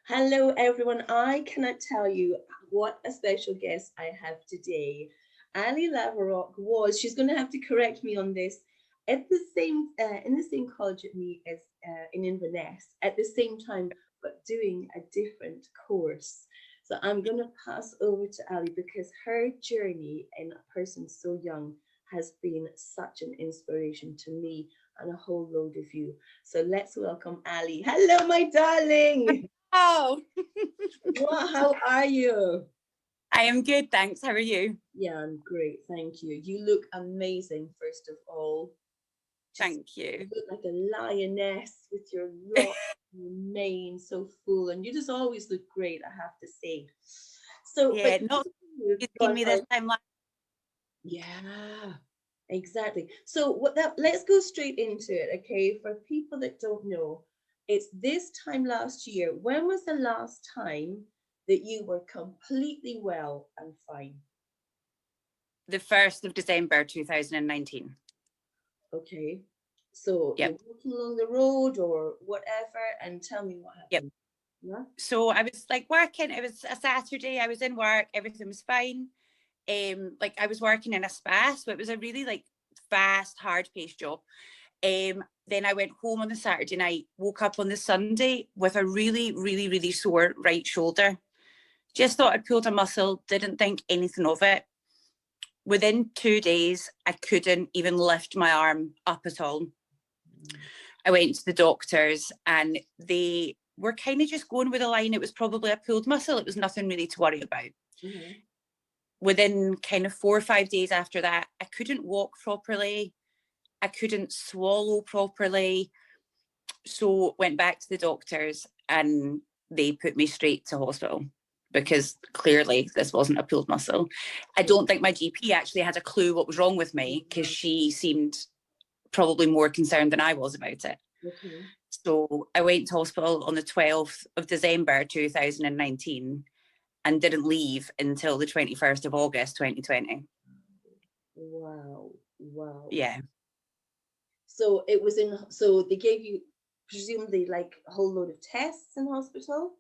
Hello, everyone. I cannot tell you what a special guest I have today. Ali Lavarok she's going to have to correct me on this, at the same, in the same college at me as in Inverness, at the same time, but doing a different course. So I'm going to pass over to Ali because her journey in a person so young has been such an inspiration to me and a whole load of you. So let's welcome Ali. Hello, my darling. Oh, Well, how are you? I am good, thanks. How are you? Yeah, I'm great, thank you. You look amazing, first of all. Just Thank you you. look like a lioness with your locks, your mane so full, and you just always look great, I have to say. So, but Yeah, not you've go seen on, me this sorry. time last. Yeah, exactly. So what that let's go straight into it, okay? For people that don't know, it's this time last year. When was the last time that you were completely well and fine? The 1st of December 2019. Okay. So you're Yep, walking along the road or whatever, and tell me what yep. happened. Yeah. So I was like working. It was a Saturday. I was in work. Everything was fine. Like I was working in a spa, so it was a really like fast, hard-paced job. Then I went home on the Saturday night. Woke up on the Sunday with a really, really, really sore right shoulder. Just thought I'd pulled a muscle. Didn't think anything of it. Within 2 days, I couldn't even lift my arm up at all. I went to the doctors and they were kind of just going with the line. It was probably a pulled muscle. It was nothing really to worry about. Mm-hmm. Within kind of 4 or 5 days after that, I couldn't walk properly. I couldn't swallow properly. So went back to the doctors and they put me straight to hospital because clearly this wasn't a pulled muscle. I don't think my GP actually had a clue what was wrong with me because she seemed probably more concerned than I was about it. Okay. So I went to hospital on the 12th of December 2019 and didn't leave until the 21st of August 2020. Wow. Wow. Yeah. So it was in. So they gave you presumably like a whole load of tests in hospital.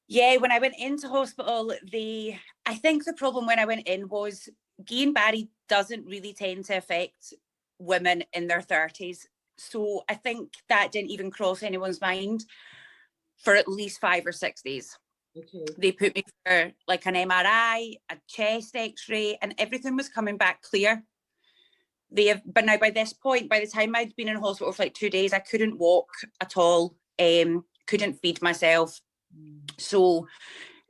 Yeah, when I went into hospital, I think the problem when I went in was Guillain-Barré doesn't really tend to affect women in their 30s. So I think that didn't even cross anyone's mind for at least 5 or 6 days. Okay. They put me for like an MRI, a chest x-ray, and everything was coming back clear. But now by this point, by the time I'd been in hospital for like 2 days, I couldn't walk at all, couldn't feed myself. So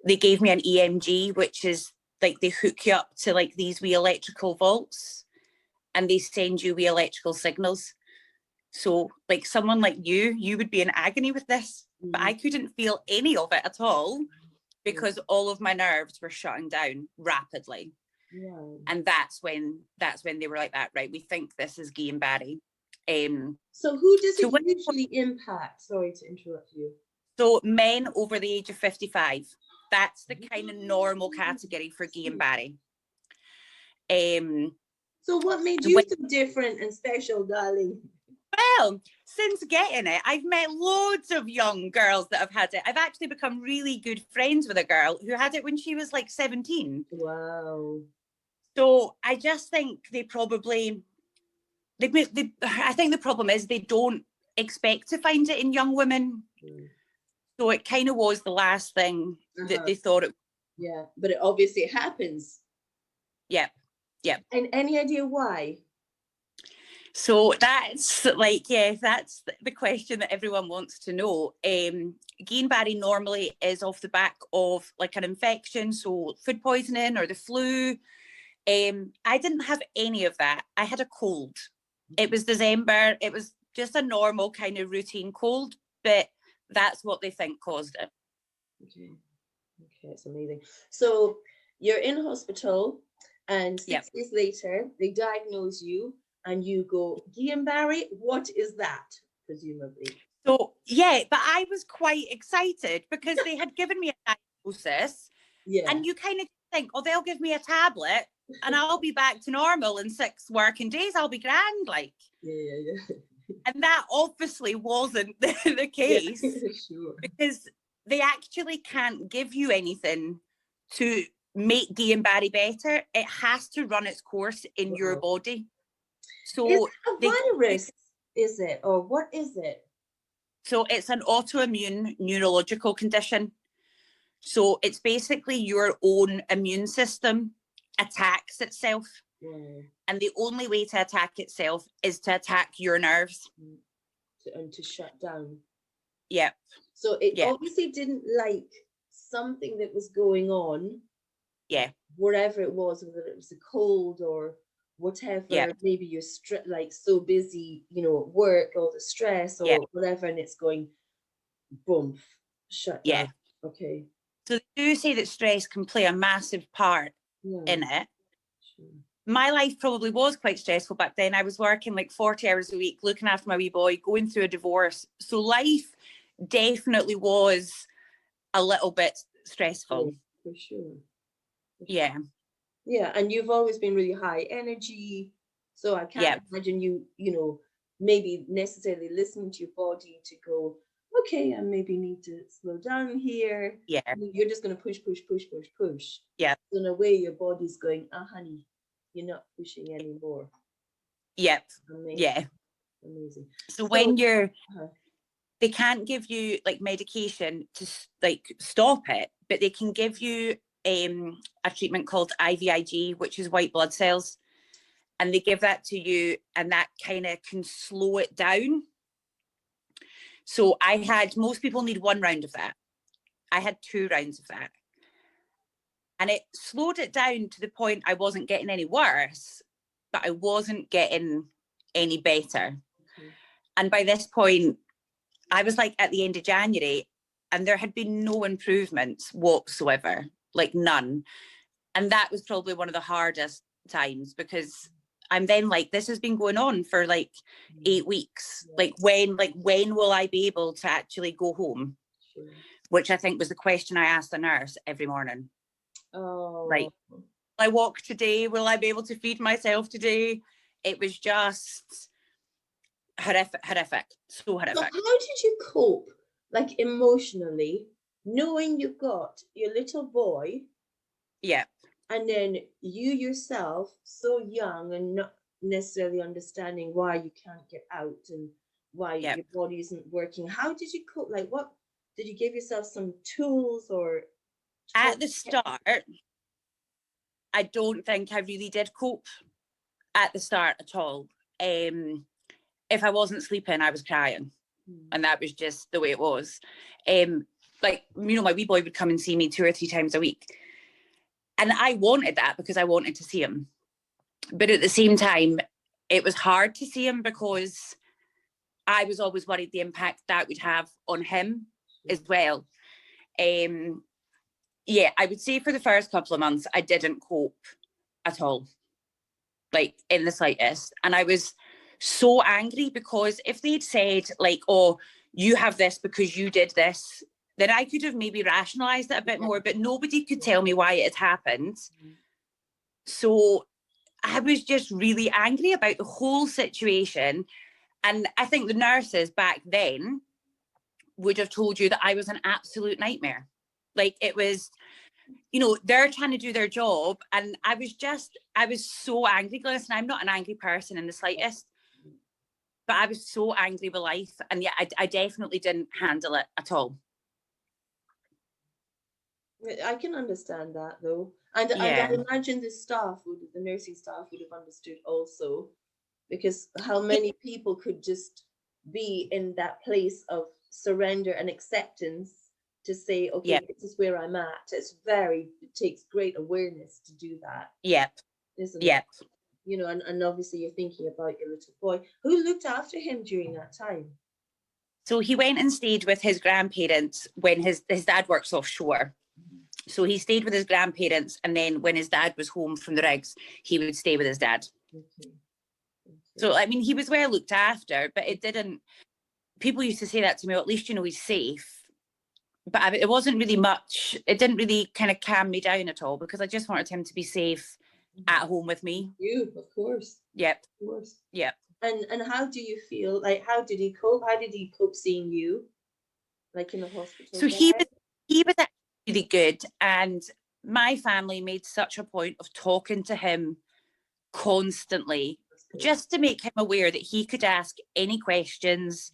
they gave me an EMG, which is like they hook you up to like these wee electrical vaults and they send you wee electrical signals. So like someone like you would be in agony with this, but I couldn't feel any of it at all because all of my nerves were shutting down rapidly. Wow. And that's when they were like that, right, we think this is Guillain-Barré. So who does So it usually impact? Sorry to interrupt you. So men over the age of 55, that's the kind of normal category for Guillain-Barré. So what made and you when, so different and special, darling? well, since getting it, I've met loads of young girls that have had it. I've actually become really good friends with a girl who had it when she was like 17. Wow. So I just think I think the problem is they don't expect to find it in young women. So it kind of was the last thing that they thought it. Yeah, but it obviously happens. Yep. And any idea why? So that's like, yeah, that's the question that everyone wants to know. Guillain-Barré normally is off the back of like an infection, so food poisoning or the flu. I didn't have any of that. I had a cold. It was December. It was just a normal kind of routine cold, but that's what they think caused it. Okay, it's amazing. So you're in hospital, and 6 days later, they diagnose you, and you go, Guillain-Barré, what is that? Presumably. So, yeah, but I was quite excited because they had given me a diagnosis. Yeah. And you kind of think, oh, they'll give me a tablet and I'll be back to normal in 6 working days. I'll be grand, like. Yeah. And that obviously wasn't the case. Yeah, sure. Because they actually can't give you anything to make Guillain Barré better. It has to run its course in your body. So is it a virus, is it? Or what is it? So it's an autoimmune neurological condition. So it's basically your own immune system attacks itself. And the only way to attack itself is to attack your nerves. And to shut down. Yeah. So it obviously didn't like something that was going on. Yeah. Wherever it was, whether it was a cold or whatever, maybe you're like so busy, you know, at work, all the stress or whatever, and it's going boom, shut down. Okay. So they do say that stress can play a massive part in it. Sure. My life probably was quite stressful back then. I was working like 40 hours a week, looking after my wee boy, going through a divorce. So life definitely was a little bit stressful. For sure. Yeah. Yeah, and you've always been really high energy. So I can't imagine you know, maybe necessarily listening to your body to go, okay, I maybe need to slow down here. Yeah. You're just going to push. Yeah. So in a way, your body's going, honey, you're not pushing anymore. Yep. Amazing. Yeah. Amazing. So when you're, they can't give you like medication to like stop it, but they can give you a treatment called IVIG, which is white blood cells. And they give that to you and that kind of can slow it down. So most people need 1 round of that. I had 2 rounds of that. And it slowed it down to the point I wasn't getting any worse, but I wasn't getting any better. And by this point, I was like at the end of January and there had been no improvements whatsoever, like none. And that was probably one of the hardest times because I'm then like, this has been going on for like 8 weeks. Like when will I be able to actually go home? Sure. Which I think was the question I asked the nurse every morning. Oh. Like, will I walk today? Will I be able to feed myself today? It was just horrific, so horrific. So how did you cope, like emotionally, knowing you've got your little boy? Yeah. And then you yourself, so young and not necessarily understanding why you can't get out and why your body isn't working. How did you cope? Like, what did you give yourself some tools or? At the start, I don't think I really did cope at the start at all. If I wasn't sleeping, I was crying. And that was just the way it was. Like, you know, my wee boy would come and see me 2 or 3 times a week. And I wanted that because I wanted to see him. But at the same time, it was hard to see him because I was always worried the impact that would have on him as well. Yeah, I would say for the first couple of months, I didn't cope at all, like in the slightest. And I was so angry because if they'd said like, oh, you have this because you did this, then I could have maybe rationalized it a bit more, but nobody could tell me why it had happened. So I was just really angry about the whole situation. And I think the nurses back then would have told you that I was an absolute nightmare. Like it was, you know, they're trying to do their job. And I was so angry. Listen, I'm not an angry person in the slightest, but I was so angry with life. And yeah, I definitely didn't handle it at all. I can understand that though. And I imagine the nursing staff would have understood also, because how many people could just be in that place of surrender and acceptance to say, okay, this is where I'm at. It takes great awareness to do that. Yep. Isn't it? You know, and obviously you're thinking about your little boy. Who looked after him during that time? So he went and stayed with his grandparents when his dad works offshore. So he stayed with his grandparents, and then when his dad was home from the rigs, he would stay with his dad. Okay. So, I mean, he was well looked after, but people used to say that to me, well, at least, you know, he's safe. But it wasn't really much. It didn't really kind of calm me down at all because I just wanted him to be safe at home with me. You, of course. Yep. Of course. Yep. And how do you feel? Like, how did he cope? How did he cope seeing you? like in the hospital So bed? he was actually really good, and my family made such a point of talking to him constantly, just to make him aware that he could ask any questions.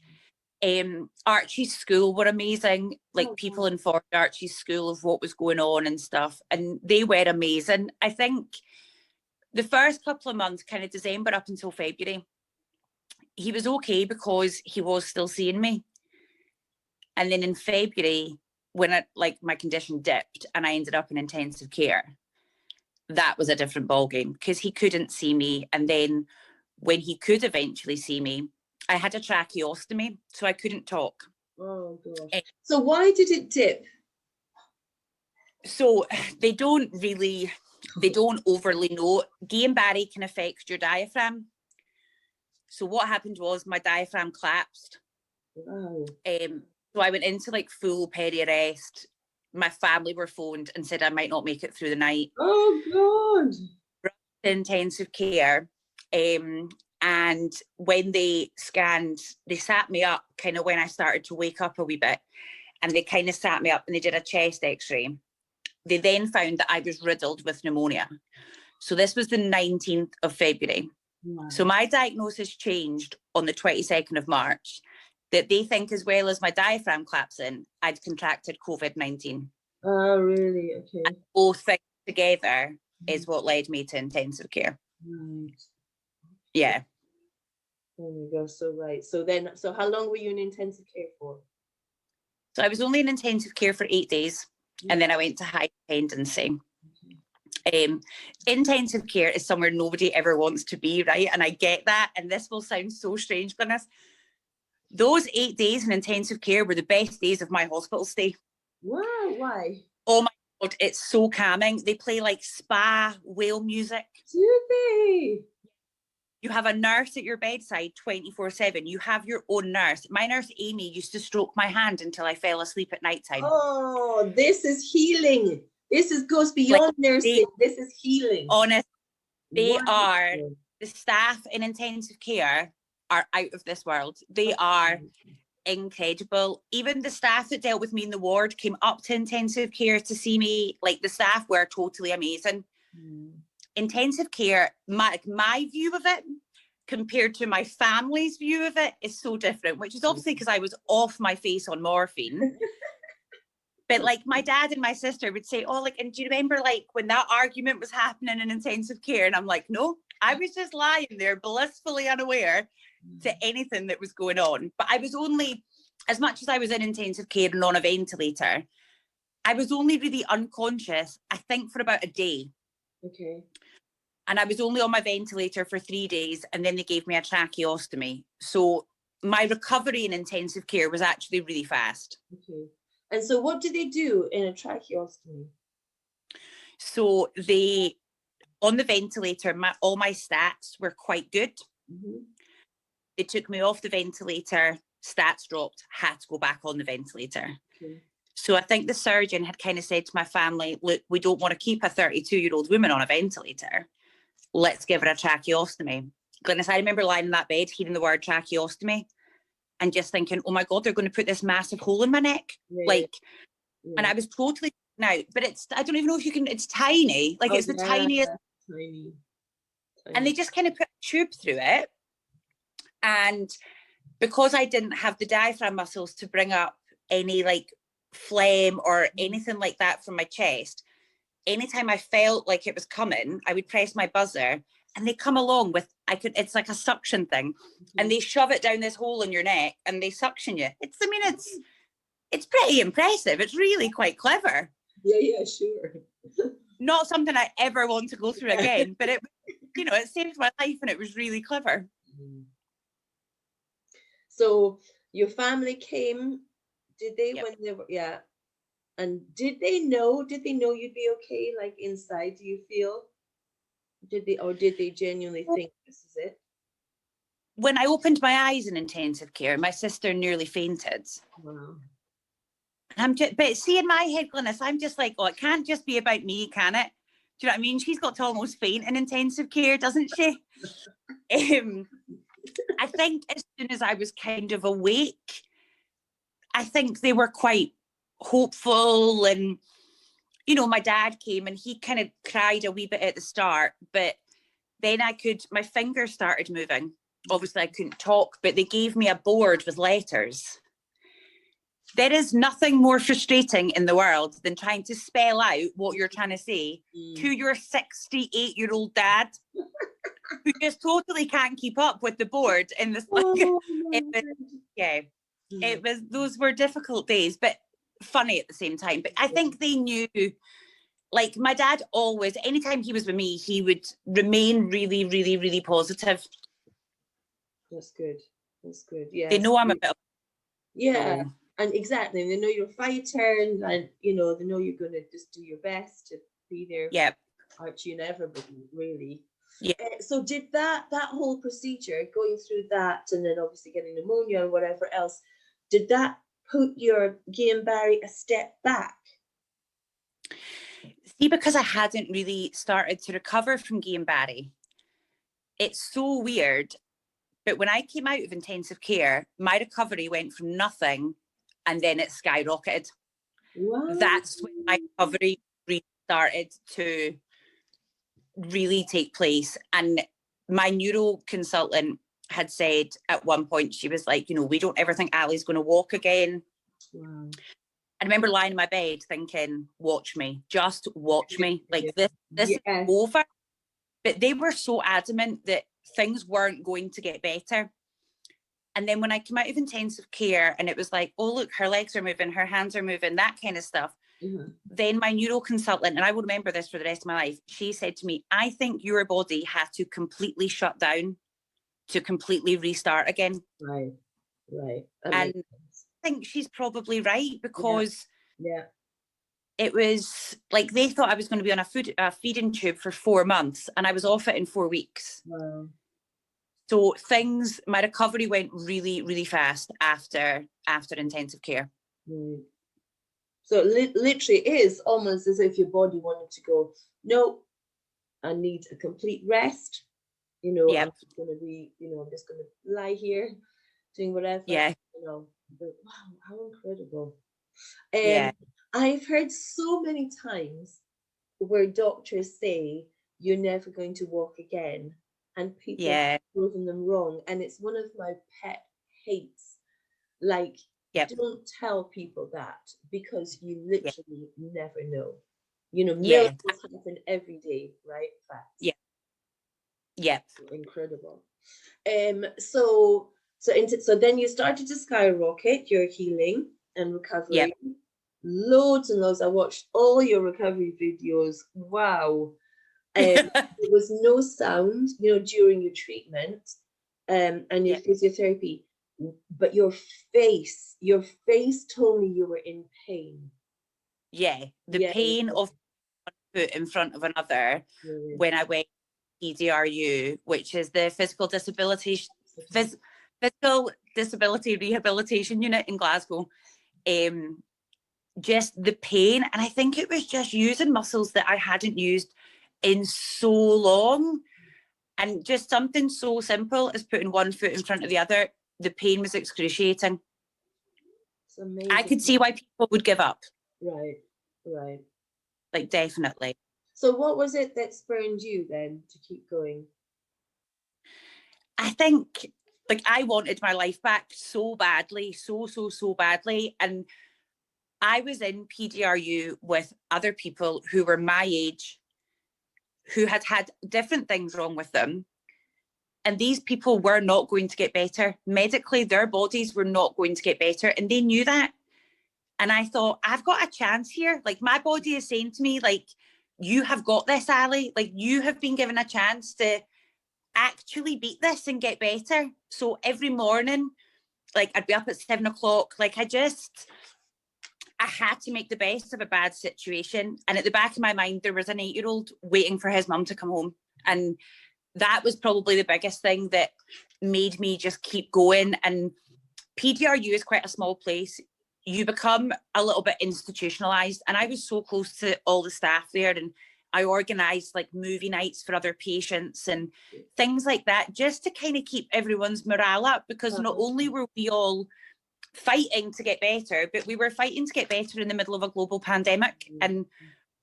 Archie's school were amazing. Like, people informed Archie's school of what was going on and stuff, and they were amazing. I think the first couple of months, kind of December up until February, he was okay because he was still seeing me. And then in February, when my condition dipped and I ended up in intensive care, that was a different ballgame because he couldn't see me. And then when he could eventually see me, I had a tracheostomy, so I couldn't talk. Oh gosh. So why did it dip? So they don't overly know. Guillain Barré can affect your diaphragm. So what happened was my diaphragm collapsed. Wow. So I went into like full peri-arrest. My family were phoned and said I might not make it through the night. Oh God. Intensive care. And when they scanned, they sat me up kind of when I started to wake up a wee bit, and they kind of sat me up and they did a chest x-ray. They then found that I was riddled with pneumonia. So this was the 19th of February. Wow. So my diagnosis changed on the 22nd of March, that they think, as well as my diaphragm collapsing, I'd contracted COVID-19. Oh, really? Okay. And both things together is what led me to intensive care. Right. Yeah. There we go. So right. So how long were you in intensive care for? So I was only in intensive care for 8 days, and then I went to high dependency. Intensive care is somewhere nobody ever wants to be, right? And I get that. And this will sound so strange, Glynis. Those 8 days in intensive care were the best days of my hospital stay. Wow, why? Oh my God, it's so calming. They play like spa whale music. Do they? You have a nurse at your bedside 24/7. You have your own nurse. My nurse, Amy, used to stroke my hand until I fell asleep at nighttime. Oh, this is healing. Goes beyond nursing. This is healing. Honestly, the staff in intensive care are out of this world. They are incredible. Even the staff that dealt with me in the ward came up to intensive care to see me. Like, the staff were totally amazing. Intensive care, my view of it compared to my family's view of it is so different, which is obviously because I was off my face on morphine. But like, my dad and my sister would say, oh, like, and do you remember like when that argument was happening in intensive care? And I'm like, no, I was just lying there blissfully unaware to anything that was going on. But I was only, as much as I was in intensive care and on a ventilator, I was only really unconscious, I think, for about a day. Okay. And I was only on my ventilator for 3 days, and then they gave me a tracheostomy. So my recovery in intensive care was actually really fast. Okay. And so what do they do in a tracheostomy? So on the ventilator, all my stats were quite good. They took me off the ventilator, stats dropped, had to go back on the ventilator. Okay. So I think the surgeon had kind of said to my family, look, we don't want to keep a 32-year-old woman on a ventilator. Let's give her a tracheostomy. Glynis, I remember lying in that bed, hearing the word tracheostomy, and just thinking, oh my God, they're going to put this massive hole in my neck. And I was totally out. But I don't even know if you can, it's tiny. Like, it's the tiniest. Tiny. And they just kind of put a tube through it. And because I didn't have the diaphragm muscles to bring up any like phlegm or anything like that from my chest, anytime I felt like it was coming, I would press my buzzer and they come along with, it's like a suction thing, and they shove it down this hole in your neck and they suction you. It's pretty impressive. It's really quite clever. Yeah, sure. Not something I ever want to go through again, but it saved my life and it was really clever. So your family came, did they, when they were, and did they know you'd be okay, like inside, do you feel? Did they genuinely think this is it? When I opened my eyes in intensive care, my sister nearly fainted. Wow. But see, in my head, Glynis, I'm just like, oh, it can't just be about me, can it? Do you know what I mean? She's got to almost faint in intensive care, doesn't she? I think as soon as I was kind of awake, I think they were quite hopeful, and you know, my dad came and he kind of cried a wee bit at the start, but then my fingers started moving. Obviously I couldn't talk, but they gave me a board with letters. There is nothing more frustrating in the world than trying to spell out what you're trying to say to your 68-year-old dad, who just totally can't keep up with the board in this. Those were difficult days, but funny at the same time. But I think they knew, like my dad always, anytime he was with me, he would remain really, really, really positive. That's good. That's good. Yeah. They know I'm a bit of and exactly. They know you're a fighter, and you know, they know you're gonna just do your best to be there. Yeah. Archie and everybody, really. Yeah. So did that whole procedure, going through that and then obviously getting pneumonia or whatever else, did that put your Guillain-Barré a step back? See, because I hadn't really started to recover from Guillain-Barré, it's so weird, but when I came out of intensive care, my recovery went from nothing and then it skyrocketed. Wow. That's when my recovery really started to really take place. And my neuro consultant had said at one point, she was like, you know, we don't ever think Ali's going to walk again. Wow. I remember lying in my bed thinking, watch me, just watch me. Like this is over. But they were so adamant that things weren't going to get better. And then when I came out of intensive care and it was like, oh, look, her legs are moving, her hands are moving, that kind of stuff. Then my neuro consultant, and I will remember this for the rest of my life, she said to me, I think your body had to completely shut down to completely restart again. Right. And I think she's probably right, because it was like they thought I was going to be on a feeding tube for 4 months and I was off it in 4 weeks. Wow. So my recovery went really, really fast after intensive care. Right. So it literally is almost as if your body wanted to go, no, I need a complete rest. You know, I'm just going to be, you know, I'm just going to lie here doing whatever. Yeah. You know, but wow, how incredible. I've heard so many times where doctors say you're never going to walk again, and people have proven them wrong. And it's one of my pet hates. Like, don't tell people that, because you literally never know. You know, miracles happen every day, right? Facts. Incredible. So then you started to skyrocket your healing and recovery. Loads and loads. I watched all your recovery videos. Wow. There was no sound, you know, during your treatment and your physiotherapy, but your face told me you were in pain. The pain of one foot in front of another when I went PDRU, which is the Physical Disability Rehabilitation Unit in Glasgow. Just the pain, and I think it was just using muscles that I hadn't used in so long, and just something so simple as putting one foot in front of the other, the pain was excruciating. It's amazing. I could see why people would give up. Right. Like, definitely. So what was it that spurred you then to keep going? I think, like, I wanted my life back so badly, so badly, and I was in PDRU with other people who were my age, who had different things wrong with them. And these people were not going to get better. Medically, their bodies were not going to get better. And they knew that. And I thought, I've got a chance here. Like, my body is saying to me, like, you have got this, Ali. Like, you have been given a chance to actually beat this and get better. So every morning, like, I'd be up at 7 o'clock. Like, I had to make the best of a bad situation. And at the back of my mind, there was an 8-year-old waiting for his mum to come home. And that was probably the biggest thing that made me just keep going. And PDRU is quite a small place. You become a little bit institutionalized. And I was so close to all the staff there. And I organized like movie nights for other patients and things like that, just to kind of keep everyone's morale up. Because not only were we all fighting to get better, but we were fighting to get better in the middle of a global pandemic, and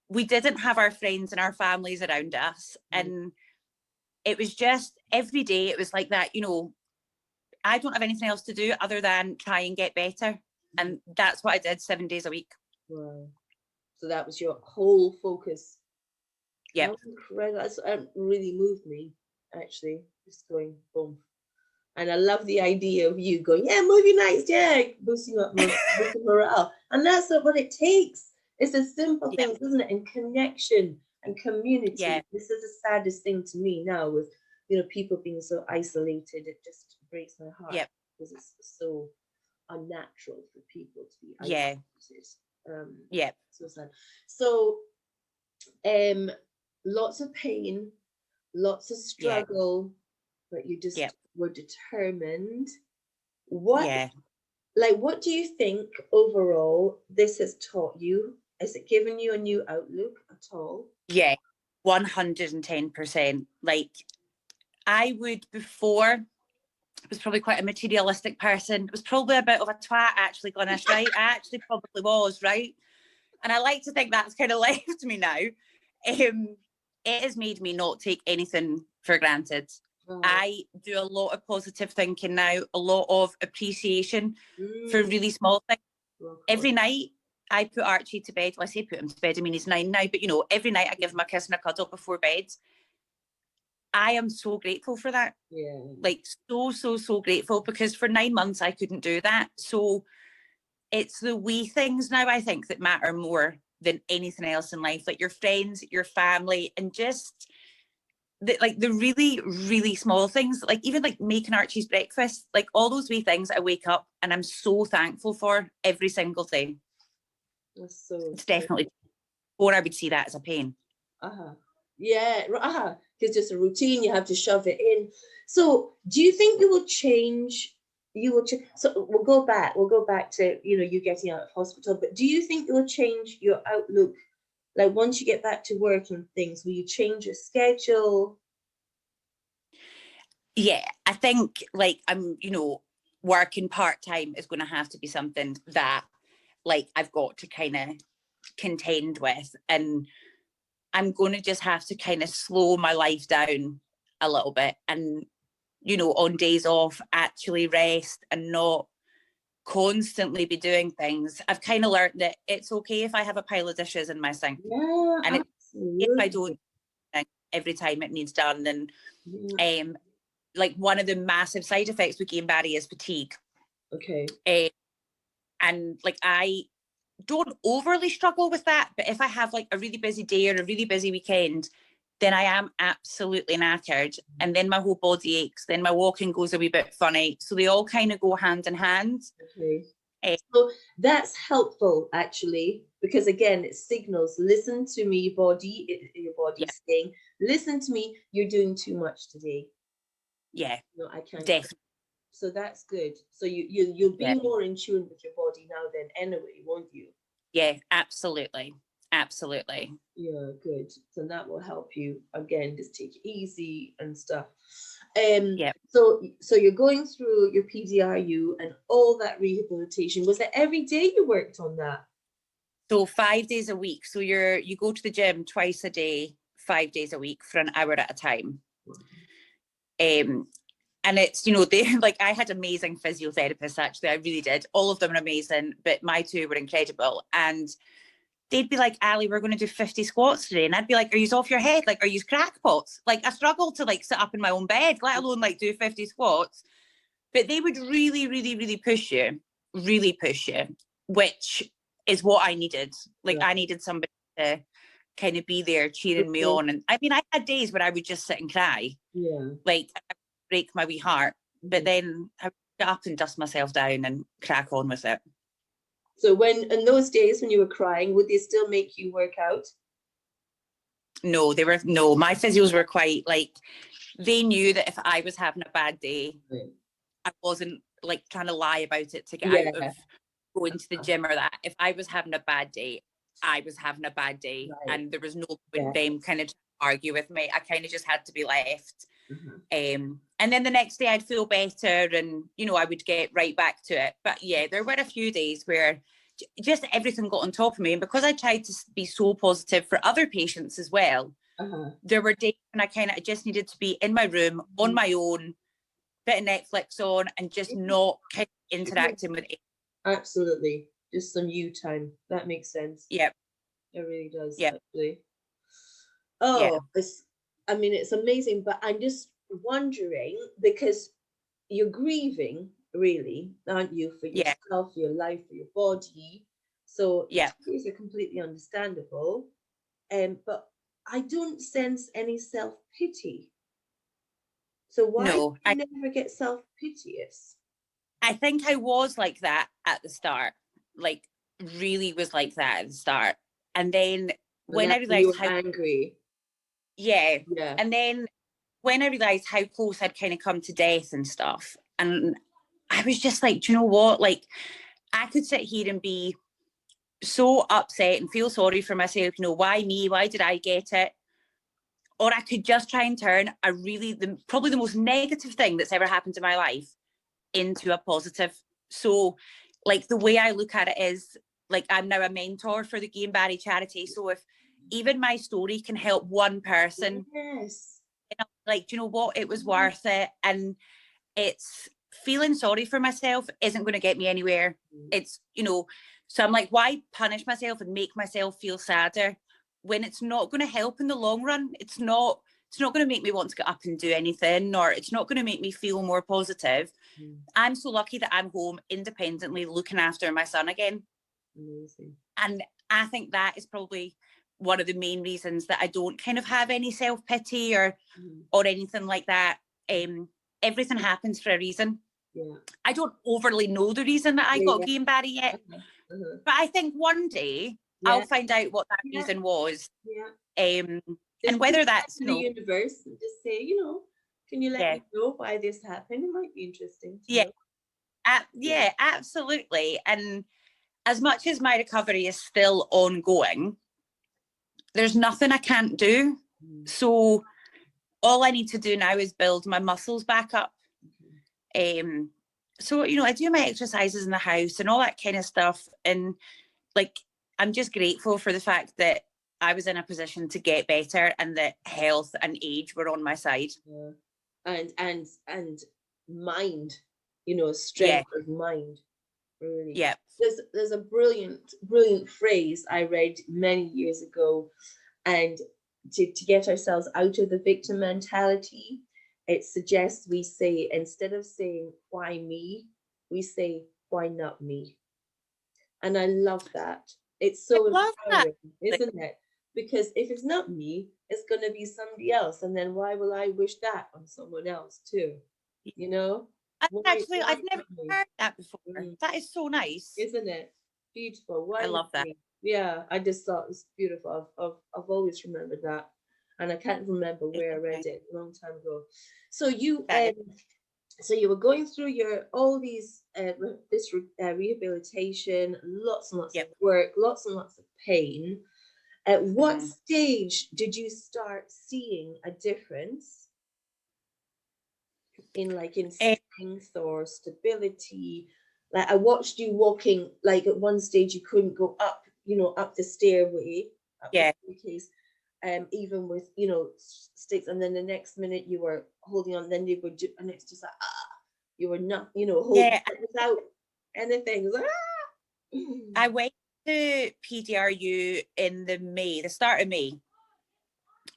we didn't have our friends and our families around us. And it was just every day, it was like that, you know, I don't have anything else to do other than try and get better. And that's what I did 7 days a week. Wow. So that was your whole focus. Yeah. Incredible. That really moved me, actually, just going boom. And I love the idea of you going, yeah, movie nights, yeah, boosting up boosting morale. And that's not what it takes. It's a simple thing, isn't it? And connection and community. Yeah. This is the saddest thing to me now with, you know, people being so isolated. It just breaks my heart. Yeah. Because it's so unnatural for people to be isolated. Yeah. So sad. So lots of pain, lots of struggle, but you just were determined. What do you think overall this has taught you? Has it given you a new outlook at all? Yeah, 110%. Like, I would before, was probably quite a materialistic person. It was probably a bit of a twat, actually, Glynis, right? I actually probably was, right? And I like to think that's kind of left me now. It has made me not take anything for granted. I do a lot of positive thinking now, a lot of appreciation for really small things. Every night I put Archie to bed. Well, I say put him to bed, I mean, he's 9 now, but you know, every night I give him a kiss and a cuddle before bed. I am so grateful for that. Yeah. Like so grateful, because for 9 months I couldn't do that. So it's the wee things now, I think, that matter more than anything else in life. Like your friends, your family, and just the really, really small things, like even like making Archie's breakfast, like all those wee things I wake up and I'm so thankful for every single day. That's so it's definitely, or I would see that as a pain. Yeah, because just a routine, you have to shove it in. So do you think you will change? So we'll go back to, you know, you getting out of hospital, but do you think it will change your outlook? Like once you get back to work and things, will you change your schedule? Yeah, I think like you know, working part-time is going to have to be something that like I've got to kind of contend with, and I'm going to just have to kind of slow my life down a little bit, and you know, on days off actually rest and not constantly be doing things. I've kind of learned that it's okay if I have a pile of dishes in my sink, and it's if I don't every time it needs done. And like one of the massive side effects with Guillain-Barré is fatigue. And like I don't overly struggle with that, but if I have like a really busy day or a really busy weekend, then I am absolutely knackered, and then my whole body aches, then my walking goes a wee bit funny, so they all kind of go hand in hand. So that's helpful actually, because again, it signals, listen to me, your body's saying, listen to me, you're doing too much today. No, I can't. Definitely. So that's good. So you'll be more in tune with your body now then anyway, won't you? Yeah, absolutely. Yeah, good. So that will help you again, just take it easy and stuff. So you're going through your PDRU and all that rehabilitation. Was it every day you worked on that? So 5 days a week. So you go to the gym twice a day, 5 days a week for an hour at a time. And it's, you know, they like, I had amazing physiotherapists, actually. I really did. All of them are amazing, but my two were incredible. And they'd be like, Ali, we're going to do 50 squats today. And I'd be like, are you off your head? Like, are you crackpots? Like, I struggle to like sit up in my own bed, let alone like do 50 squats. But they would really, really, really push you, which is what I needed. Like, I needed somebody to kind of be there cheering me on. And I mean, I had days where I would just sit and cry. Like, I would break my wee heart. But then I would get up and dust myself down and crack on with it. So in those days when you were crying, would they still make you work out? No, my physios were quite like, they knew that if I was having a bad day, I wasn't like trying to lie about it to get out of going to the gym or that. If I was having a bad day, I was having a bad day. And there was no point them kind of argue with me. I kind of just had to be left And then the next day I'd feel better and, you know, I would get right back to it. But yeah, there were a few days where just everything got on top of me. And because I tried to be so positive for other patients as well, there were days when I kind of just needed to be in my room on my own, bit of Netflix on, and just not kind of interacting with it. Absolutely. Just some you time. That makes sense. Yeah. It really does, Yeah. actually. Oh, I mean, it's amazing, but I'm just wondering, because you're grieving, really, aren't you, for yourself, your life, for your body. So these are completely understandable. But I don't sense any self-pity. So why do you never get self-piteous? I think I was like that at the start, like really was like that at the start. And then when I realised how angry. Yeah. And then when I realised how close I'd kind of come to death and stuff, and I was just like, do you know what? Like, I could sit here and be so upset and feel sorry for myself, you know, why me? Why did I get it? Or I could just try and turn probably the most negative thing that's ever happened in my life into a positive. So, like, the way I look at it is, like, I'm now a mentor for the Guillain Barré charity. So if even my story can help one person, like, do you know what? It was worth it. And it's feeling sorry for myself isn't going to get me anywhere. It's, you know, so I'm like, why punish myself and make myself feel sadder when it's not going to help in the long run? It's not going to make me want to get up and do anything, or it's not going to make me feel more positive. I'm so lucky that I'm home independently looking after my son again. Amazing. And I think that is probably one of the main reasons that I don't kind of have any self-pity or anything like that. Everything happens for a reason. I don't overly know the reason that I got Guillain Barré yet, but I think one day I'll find out what that reason was. And whether that's, you know, the universe, and just say, you know, can you let me know why this happened? It might be interesting to know. Absolutely. And as much as my recovery is still ongoing, there's nothing I can't do. So all I need to do now is build my muscles back up. So, you know, I do my exercises in the house and all that kind of stuff. And like, I'm just grateful for the fact that I was in a position to get better and that health and age were on my side. And mind, you know, strength of mind. Really. There's a brilliant phrase I read many years ago, and to get ourselves out of the victim mentality, it suggests we say, instead of saying why me, we say why not me. And I love that. It's so empowering, isn't it? Because if it's not me, it's going to be somebody else, and then why will I wish that on someone else too? You know. I've never heard that before. That is so nice, isn't it? Beautiful. I love that. Yeah, I just thought it was beautiful. I've always remembered that, and I can't remember where I read it a long time ago. So you were going through all these rehabilitation, lots and lots of work, lots and lots of pain. At what stage did you start seeing a difference in strength or stability? Like, I watched you walking, like at one stage you couldn't go up, you know, up the stairway, the staircase, even with, you know, sticks, and then the next minute you were holding on, then you would and it's just like you were not, you know, holding without anything. It was like, I went to PDRU in the start of May,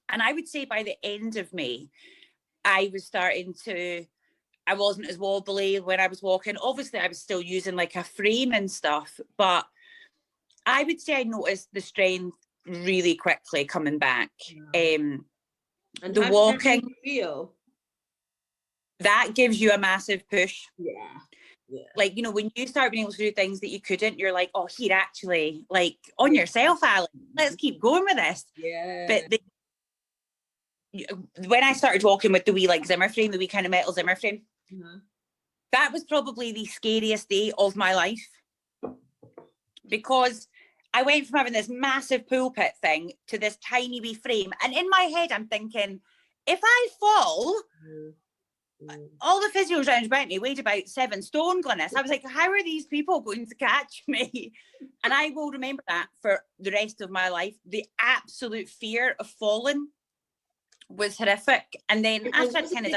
and I would say by the end of May I wasn't as wobbly when I was walking. Obviously I was still using like a frame and stuff, but I would say I noticed the strength really quickly coming back. And the walking, how did you feel? That gives you a massive push. Yeah. Like, you know, when you start being able to do things that you couldn't, you're like, oh, here, actually, like, on yourself, Alan, let's keep going with this. But when I started walking with the wee like Zimmer frame, the wee kind of metal Zimmer frame, that was probably the scariest day of my life, because I went from having this massive pulpit thing to this tiny wee frame, and in my head I'm thinking, if I fall, Mm. all the physios round about me weighed about 7 stone, Glynis. I was like, how are these people going to catch me? And I will remember that for the rest of my life. The absolute fear of falling was horrific. And then after I kind of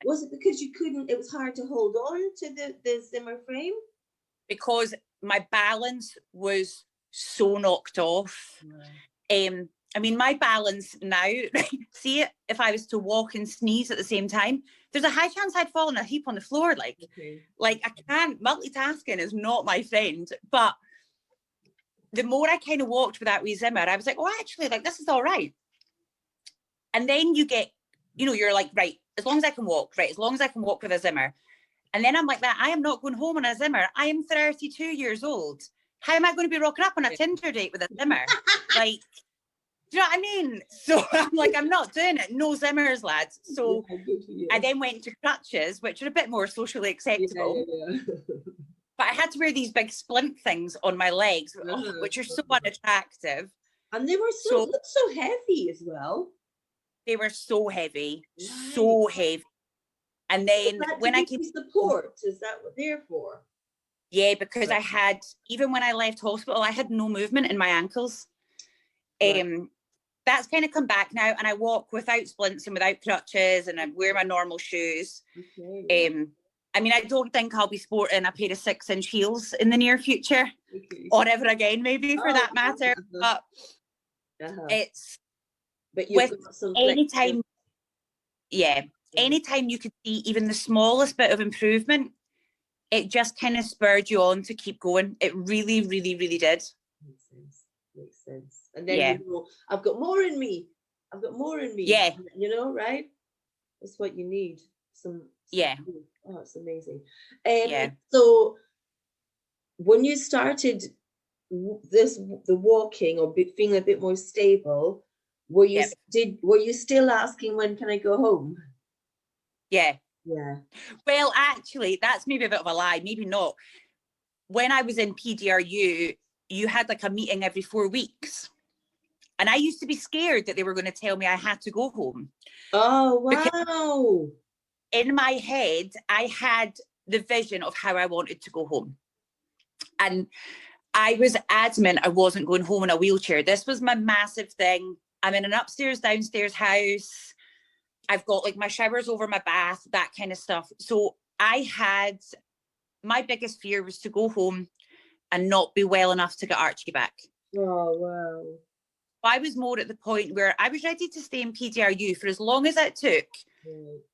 was it because you couldn't, it was hard to hold on to the Zimmer frame? Because my balance was so knocked off. I mean, my balance now, see it, if I was to walk and sneeze at the same time, there's a high chance I'd fall in a heap on the floor. Like I can't, multitasking is not my friend. But the more I kind of walked with that wee Zimmer, I was like, oh, actually, like, this is all right. And then you get, you know, you're like, right, as long as I can walk, right, as long as I can walk with a Zimmer. And then I'm like that, I am not going home on a Zimmer. I am 32 years old. How am I going to be rocking up on a Tinder date with a Zimmer? Like, do you know what I mean? So I'm like, I'm not doing it. No Zimmers, lads. So I then went to crutches, which are a bit more socially acceptable. But I had to wear these big splint things on my legs, which are so unattractive. And they were so heavy as well. They were so heavy, so heavy. And then when I came support, is that what they're for? Yeah, because I had, even when I left hospital, I had no movement in my ankles. That's kind of come back now, and I walk without splints and without crutches, and I wear my normal shoes. I mean, I don't think I'll be sporting a pair of 6-inch heels in the near future, or ever again, maybe, for that matter. But it's, but with anytime you could see even the smallest bit of improvement, it just kind of spurred you on to keep going. It really, really, really did. Makes sense. And then you know, I've got more in me. Yeah. You know, right? That's what you need. Oh, it's amazing. So when you started the walking or feeling a bit more stable, were you still asking, when can I go home? Yeah. Well, actually, that's maybe a bit of a lie, maybe not. When I was in PDRU, you had like a meeting every 4 weeks. And I used to be scared that they were going to tell me I had to go home. Oh, wow. Because in my head, I had the vision of how I wanted to go home. And I was adamant I wasn't going home in a wheelchair. This was my massive thing. I'm in an upstairs, downstairs house. I've got like my showers over my bath, that kind of stuff. So my biggest fear was to go home and not be well enough to get Archie back. Oh, wow. I was more at the point where I was ready to stay in PDRU for as long as it took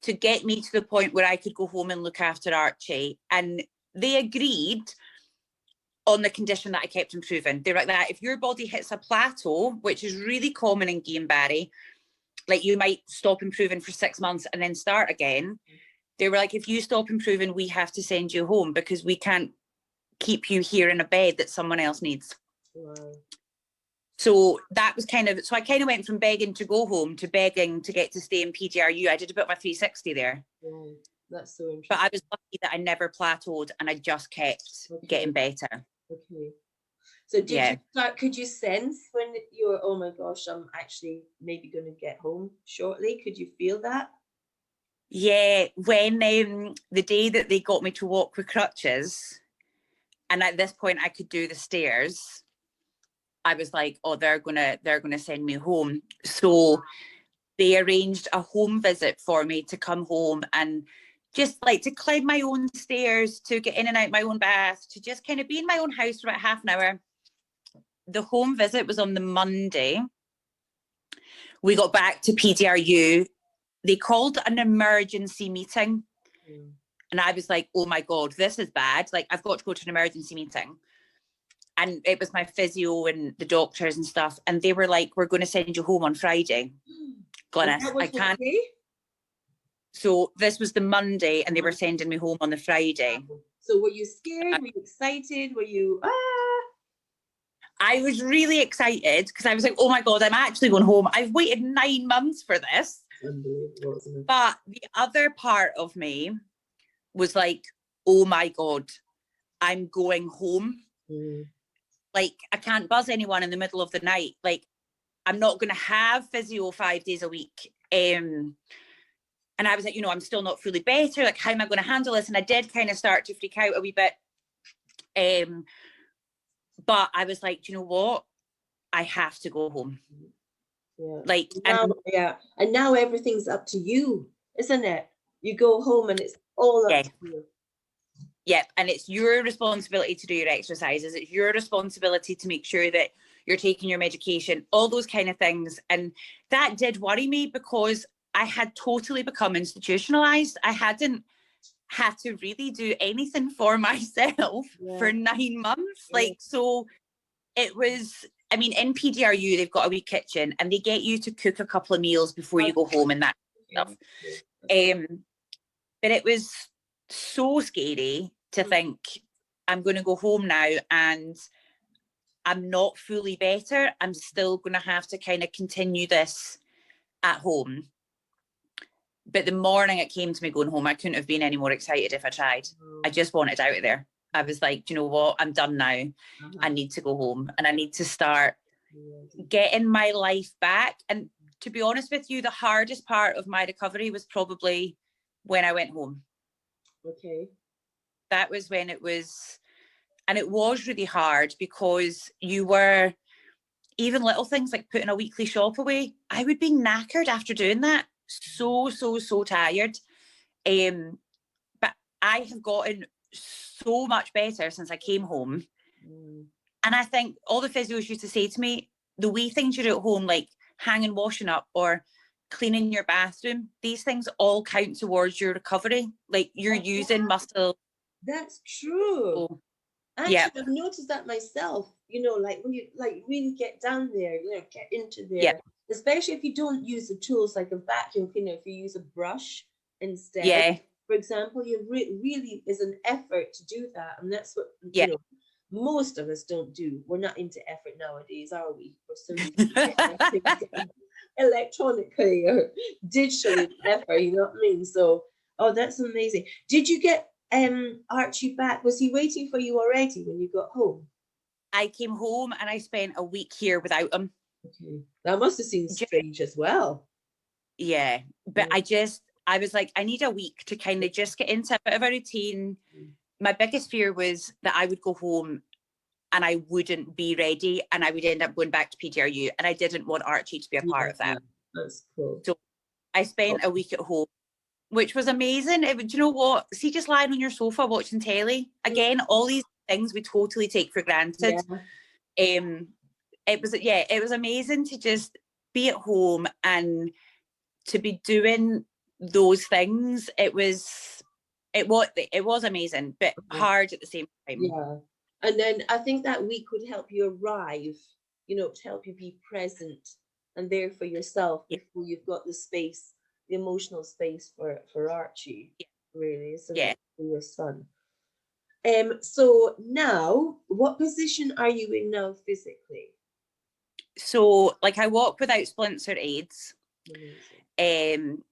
to get me to the point where I could go home and look after Archie. And they agreed on the condition that I kept improving. They were like that, if your body hits a plateau, which is really common in Guillain Barré, like you might stop improving for 6 months and then start again. They were like, if you stop improving, we have to send you home because we can't keep you here in a bed that someone else needs. Wow. So that was so I kind of went from begging to go home to begging to get to stay in PDRU. I did a bit of a 360 there. Wow. That's so interesting. But I was lucky that I never plateaued and I just kept getting better. Okay. So could you sense when you were, oh my gosh, I'm actually maybe going to get home shortly? Could you feel that? Yeah, when the day that they got me to walk with crutches, and at this point I could do the stairs, I was like, oh, they're gonna send me home. So they arranged a home visit for me to come home and just like to climb my own stairs, to get in and out my own bath, to just kind of be in my own house for about half an hour. The home visit was on the Monday. We got back to PDRU. They called an emergency meeting. And I was like, oh my God, this is bad. Like, I've got to go to an emergency meeting. And it was my physio and the doctors and stuff. And they were like, we're going to send you home on Friday. Glynis, I can't. So this was the Monday and they were sending me home on the Friday. So were you scared? Were you excited? Were you, I was really excited because I was like, oh my God, I'm actually going home. I've waited 9 months for this. Unbelievable, isn't it? But the other part of me was like, oh my God, I'm going home. Like, I can't buzz anyone in the middle of the night. Like, I'm not going to have physio 5 days a week. And I was like, you know, I'm still not fully better. Like, how am I going to handle this? And I did kind of start to freak out a wee bit. But I was like, do you know what? I have to go home. Yeah. Like, And now everything's up to you, isn't it? You go home and it's all up to you. Yeah, and it's your responsibility to do your exercises. It's your responsibility to make sure that you're taking your medication, all those kind of things. And that did worry me because I had totally become institutionalized. I hadn't had to really do anything for myself for 9 months. Like, so it was, I mean, in PDRU, they've got a wee kitchen and they get you to cook a couple of meals before you go home and that stuff. But it was so scary to think I'm going to go home now and I'm not fully better. I'm still going to have to kind of continue this at home. But the morning it came to me going home, I couldn't have been any more excited if I tried. I just wanted out of there. I was like, do you know what? I'm done now. I need to go home and I need to start getting my life back. And to be honest with you, the hardest part of my recovery was probably when I went home. Okay. That was when it was, and it was really hard because you were, even little things like putting a weekly shop away, I would be knackered after doing that. So tired. But I have gotten so much better since I came home. And I think all the physios used to say to me, the wee things you do at home, like hanging washing up or cleaning your bathroom, these things all count towards your recovery. Like you're using muscle. That's true. Actually, I've noticed that myself, you know, like when you like really get down there, you know, get into there, especially if you don't use the tools like a vacuum cleaner, if you use a brush instead, for example, you really is an effort to do that. And that's what, you know, most of us don't do. We're not into effort nowadays, are we? We're so used to getting things done electronically or digitally effort, you know what I mean? So, oh, that's amazing. Did you get Archie back? Was he waiting for you already when you got home? I came home and I spent a week here without him. Okay. That must have seemed strange as well. Yeah. But I was like, I need a week to kind of just get into a bit of a routine. My biggest fear was that I would go home and I wouldn't be ready and I would end up going back to PDRU, and I didn't want Archie to be a part of that. That's cool. So I spent a week at home, which was amazing. Do you know what? See, just lying on your sofa watching telly, again, all these things we totally take for granted. It was amazing to just be at home and to be doing those things. It was amazing, but hard at the same time. Yeah. And then I think that week would help you arrive, you know, to help you be present and there for yourself before you've got the space, the emotional space for Archie, really, so for your son. So now, what position are you in now physically? So, like, I walk without splints or aids. And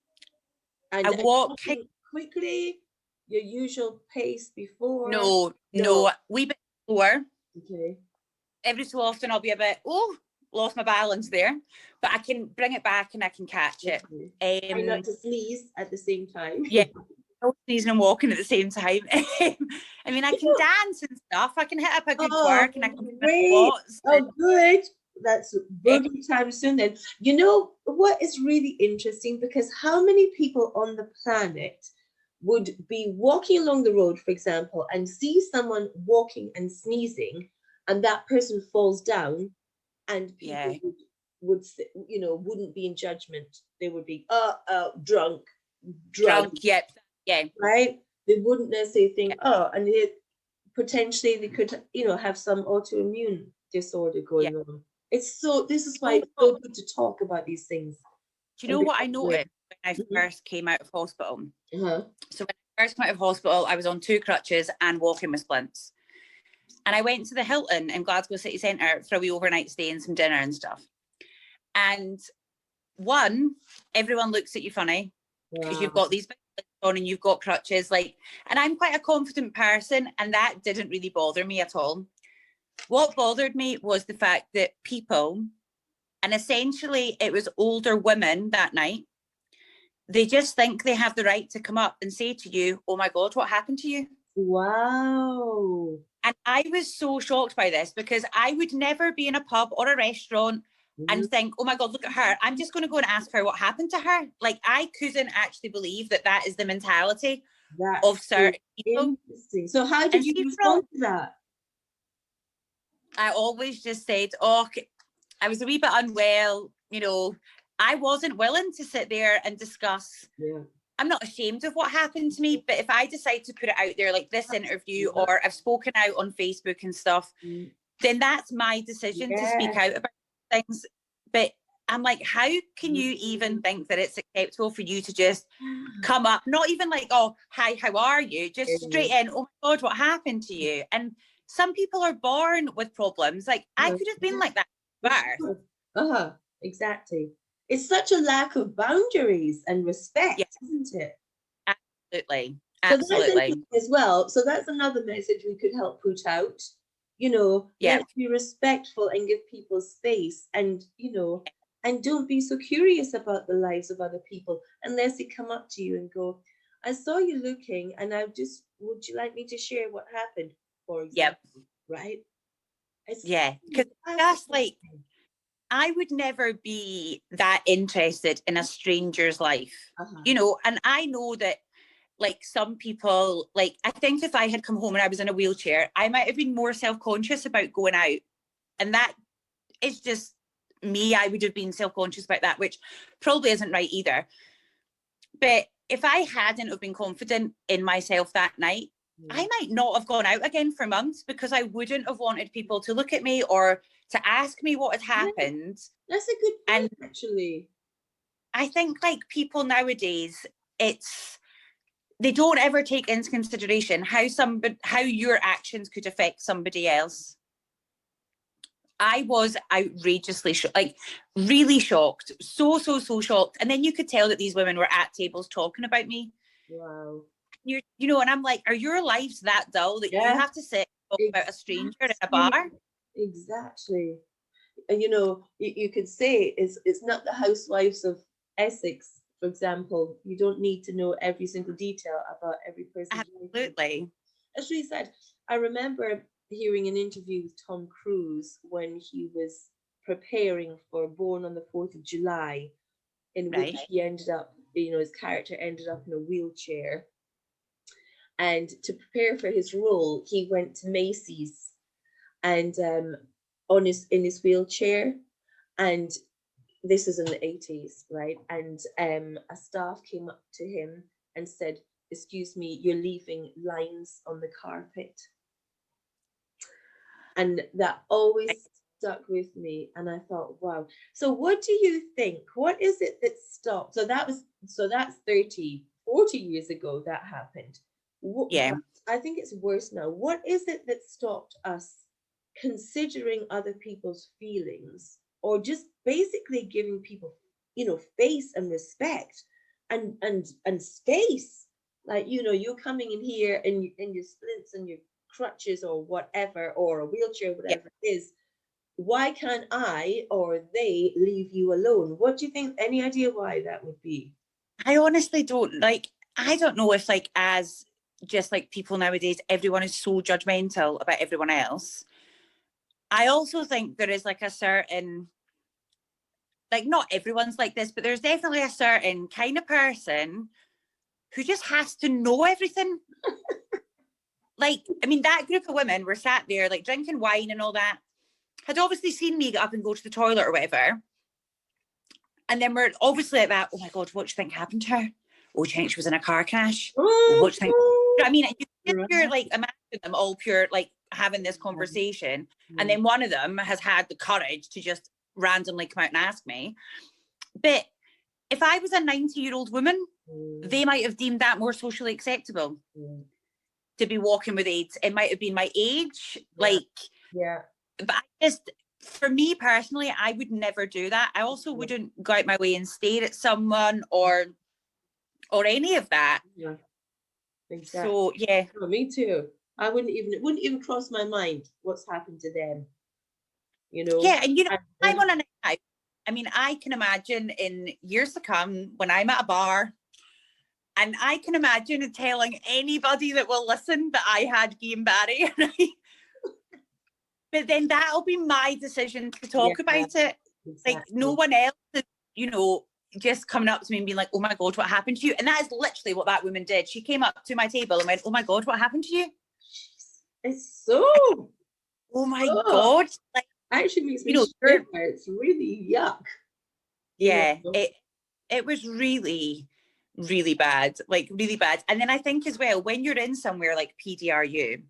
I walk quickly, your usual pace before? No, wee bit slower. Okay. Every so often I'll be a bit, lost my balance there, but I can bring it back and I can catch it. Try not to sneeze at the same time. Yeah, sneezing and walking at the same time. I mean, I can dance and stuff. I can hit up a good twerk and I can squats. Oh, good. That's boogie time soon then. You know what is really interesting, because how many people on the planet would be walking along the road, for example, and see someone walking and sneezing, and that person falls down, and people would you know, wouldn't be in judgment. They would be drunk, right? They wouldn't necessarily think, and potentially they could, you know, have some autoimmune disorder going on. This is why it's so good to talk about these things. Do you know what I noticed when I first came out of hospital? So when I first came out of hospital, I was on 2 crutches and walking with splints. And I went to the Hilton in Glasgow City Centre for a wee overnight stay and some dinner and stuff. And everyone looks at you funny because you've got these big splints on and you've got crutches. Like, and I'm quite a confident person, and that didn't really bother me at all. What bothered me was the fact that people, and essentially it was older women that night, they just think they have the right to come up and say to you, oh my God, what happened to you? Wow. And I was so shocked by this, because I would never be in a pub or a restaurant and think, oh my God, look at her. I'm just going to go and ask her what happened to her. Like, I couldn't actually believe that that is the mentality of certain people. Interesting. So how did you respond to that? I always just said, oh, I was a wee bit unwell. You know, I wasn't willing to sit there and discuss. Yeah. I'm not ashamed of what happened to me, but if I decide to put it out there, like this interview, or I've spoken out on Facebook and stuff, then that's my decision to speak out about things. But I'm like, how can you even think that it's acceptable for you to just come up, not even like, oh, hi, how are you? Just straight in, oh my God, what happened to you? And some people are born with problems. Like, I could have been like that birth. Exactly. It's such a lack of boundaries and respect, isn't it? Absolutely. So that's interesting as well. So that's another message we could help put out. You know, let's be respectful and give people space, and, you know, and don't be so curious about the lives of other people unless they come up to you and go, I saw you looking and would you like me to share what happened, for example, right? Because that's like, I would never be that interested in a stranger's life, you know, and I know that, like, some people, like, I think if I had come home and I was in a wheelchair, I might have been more self-conscious about going out. And that is just me. I would have been self-conscious about that, which probably isn't right either. But if I hadn't have been confident in myself that night, I might not have gone out again for months, because I wouldn't have wanted people to look at me or to ask me what had happened. That's a good point, actually. I think, like, people nowadays, they don't ever take into consideration how your actions could affect somebody else. I was outrageously really shocked, so shocked. And then you could tell that these women were at tables talking about me. Wow. You know, and I'm like, are your lives that dull that you have to sit and talk about a stranger in a bar? Exactly. And, you know, you could say it's not the Housewives of Essex, for example. You don't need to know every single detail about every person. Absolutely. As she said, I remember hearing an interview with Tom Cruise when he was preparing for Born on the 4th of July, in which he ended up, you know, his character ended up in a wheelchair. And to prepare for his role, he went to Macy's and in his wheelchair. And this is in the 80s, right? And a staff came up to him and said, excuse me, you're leaving lines on the carpet. And that always stuck with me. And I thought, wow. So what do you think? What is it that stopped? So that's 30, 40 years ago that happened. I think it's worse now. What is it that stopped us considering other people's feelings, or just basically giving people, you know, face and respect and space? Like, you know, you're coming in here and your splints and your crutches or whatever, or a wheelchair, whatever it is. Why can't I or they leave you alone? What do you think? Any idea why that would be? I honestly don't. I don't know if, like, as just like people nowadays, everyone is so judgmental about everyone else. I also think there is like a certain, like, not everyone's like this, but there's definitely a certain kind of person who just has to know everything. Like, I mean, that group of women were sat there, like, drinking wine and all that, had obviously seen me get up and go to the toilet or whatever. And then we're obviously like that, oh my God, what do you think happened to her? Oh, do you think she was in a car crash? What do you think? I mean, you're like, imagine them all pure, like, having this conversation. And then one of them has had the courage to just randomly come out and ask me. But if I was a 90-year-old woman, they might have deemed that more socially acceptable to be walking with AIDS. It might have been my age. But I just, for me personally, I would never do that. I also wouldn't go out my way and stare at someone or any of that. Exactly. So Oh, me too. It wouldn't even cross my mind what's happened to them. You know? Yeah, and you know, I'm on a night out. I mean, I can imagine in years to come when I'm at a bar And I can imagine telling anybody that will listen that I had Guillain Barré. But then that'll be my decision to talk about it. Exactly. Like no one else is, you know, just coming up to me and being like, oh my God, what happened to you? And that is literally what that woman did. She came up to my table and went, oh my God, what happened to you? It's so, oh my God. Like, actually makes me shiver. It's really yuck. Yeah, it was really, really bad, like really bad. And then I think as well, when you're in somewhere like PDRU,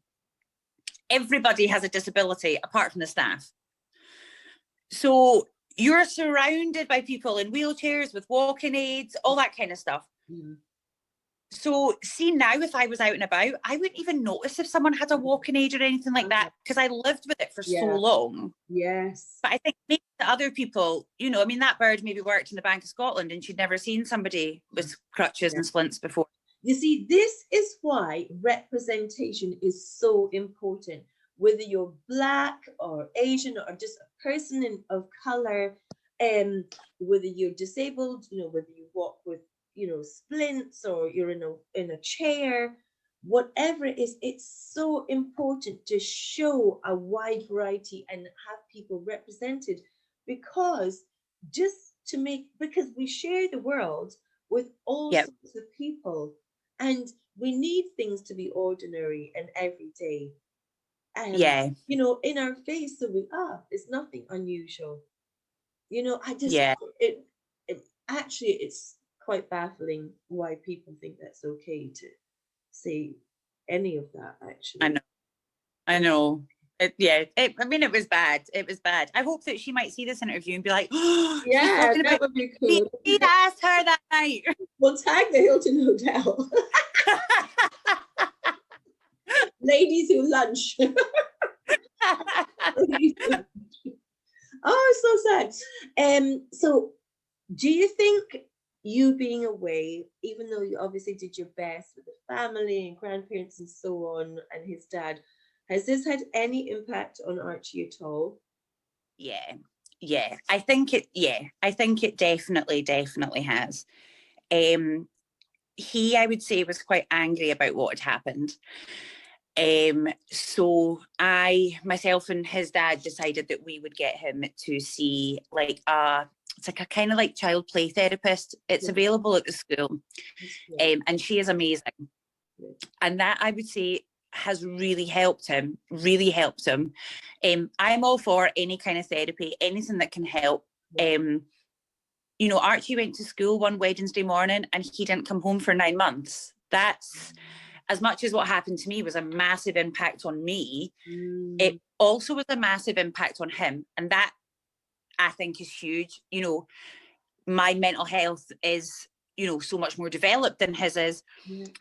everybody has a disability apart from the staff. So you're surrounded by people in wheelchairs with walking aids, all that kind of stuff. Mm. So see now, if I was out and about, I wouldn't even notice if someone had a walking aid or anything like that, because I lived with it for so long. Yes. But I think maybe the other people, you know, I mean, that bird maybe worked in the Bank of Scotland and she'd never seen somebody with crutches and splints before. You see, this is why representation is so important. Whether you're Black or Asian or just a person of color, whether you're disabled, you know, whether you walk with, you know, splints or you're in a chair, whatever it is, it's so important to show a wide variety and have people represented, because because we share the world with all sorts of people, and we need things to be ordinary and everyday. And you know, in our face, so we are. It's nothing unusual. You know, I just it actually it's quite baffling why people think that's okay to say any of that. Actually, I know. I mean, it was bad. It was bad. I hope that she might see this interview and be like, oh, yeah, that would be cool. He asked her that night. We'll tag the Hilton Hotel. Ladies who lunch. Oh, so sad. So do you think you being away, even though you obviously did your best with the family and grandparents and so on, and his dad, has this had any impact on Archie at all? Yeah. I think it definitely has. He, I would say, was quite angry about what had happened. So myself and his dad decided that we would get him to see like it's like a kind of like child play therapist. It's available at the school. And she is amazing. And that, I would say, has really helped him. I'm all for any kind of therapy, anything that can help. You know, Archie went to school one Wednesday morning and he didn't come home for 9 months. That's, as much as what happened to me was a massive impact on me, it also was a massive impact on him. And that, I think, is huge. You know, my mental health is, you know, so much more developed than his is.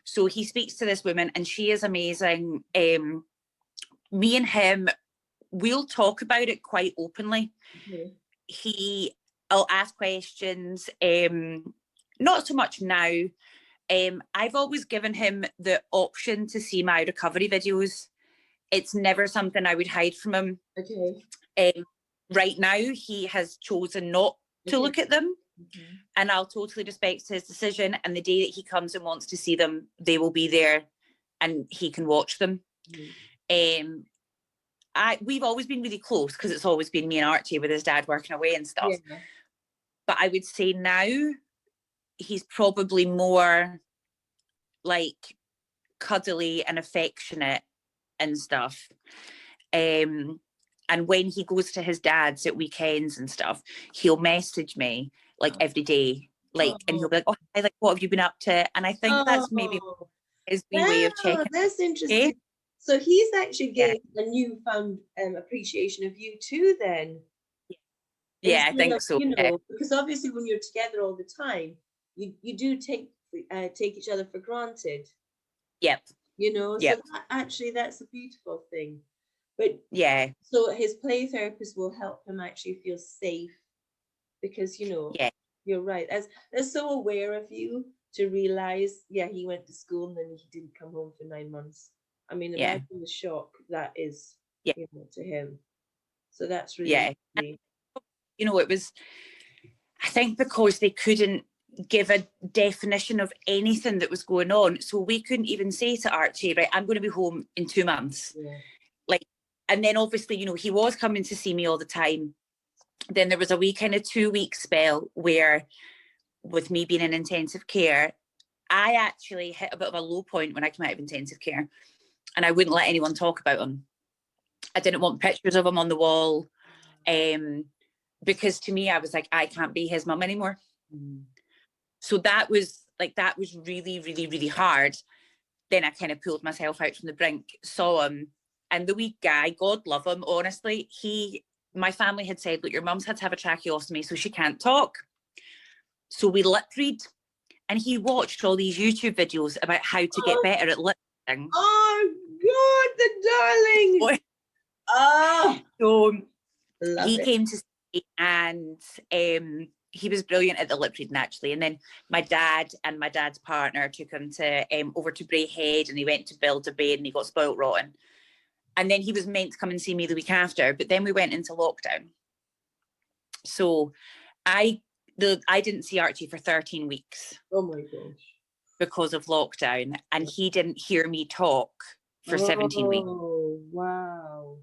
So he speaks to this woman and she is amazing. Me and him, we'll talk about it quite openly. I'll ask questions, not so much now. I've always given him the option to see my recovery videos. It's never something I would hide from him. Right now, he has chosen not to look at them, and I'll totally respect his decision. And the day that he comes and wants to see them, they will be there and he can watch them. We've always been really close because it's always been me and Archie with his dad working away and stuff. But I would say now he's probably more like cuddly and affectionate and stuff. And when he goes to his dad's at weekends and stuff, he'll message me like every day, like, and he'll be like, "Oh, hi, like, what have you been up to?" And I think that's maybe his way of checking. That's interesting. So he's actually gained a newfound appreciation of you too, then. Yeah, I think so. You know, because obviously when you're together all the time, you do take each other for granted. You know, so actually that's a beautiful thing. But so his play therapist will help him actually feel safe, because you know, you're right. They're so aware of you to realize, he went to school and then he didn't come home for 9 months. I mean, imagine the shock that is, you know, to him. So that's really you know, it was, I think, because they couldn't, give a definition of anything that was going on. So we couldn't even say to Archie, right, I'm going to be home in 2 months. Yeah. Like, and then obviously, you know, he was coming to see me all the time. Then there was a wee kind of 2-week spell where, with me being in intensive care, I actually hit a bit of a low point when I came out of intensive care, and I wouldn't let anyone talk about him. I didn't want pictures of him on the wall, because to me, I was like, I can't be his mum anymore. So that was really, really, really hard. Then I kind of pulled myself out from the brink, saw him, and the wee guy, God love him, honestly, my family had said, look, your mum's had to have a tracheostomy, so she can't talk. So we lip read, and he watched all these YouTube videos about how to get better at lip reading. Oh God, the darling! Oh, so he came to see, and he was brilliant at the lip reading, actually. And then my dad and my dad's partner took him to over to Barré Head, and he went to build a bed, and he got spoilt rotten. And then he was meant to come and see me the week after, but then we went into lockdown. So I didn't see Archie for 13 weeks. Oh my gosh. Because of lockdown, and he didn't hear me talk for 17 weeks. Oh, wow.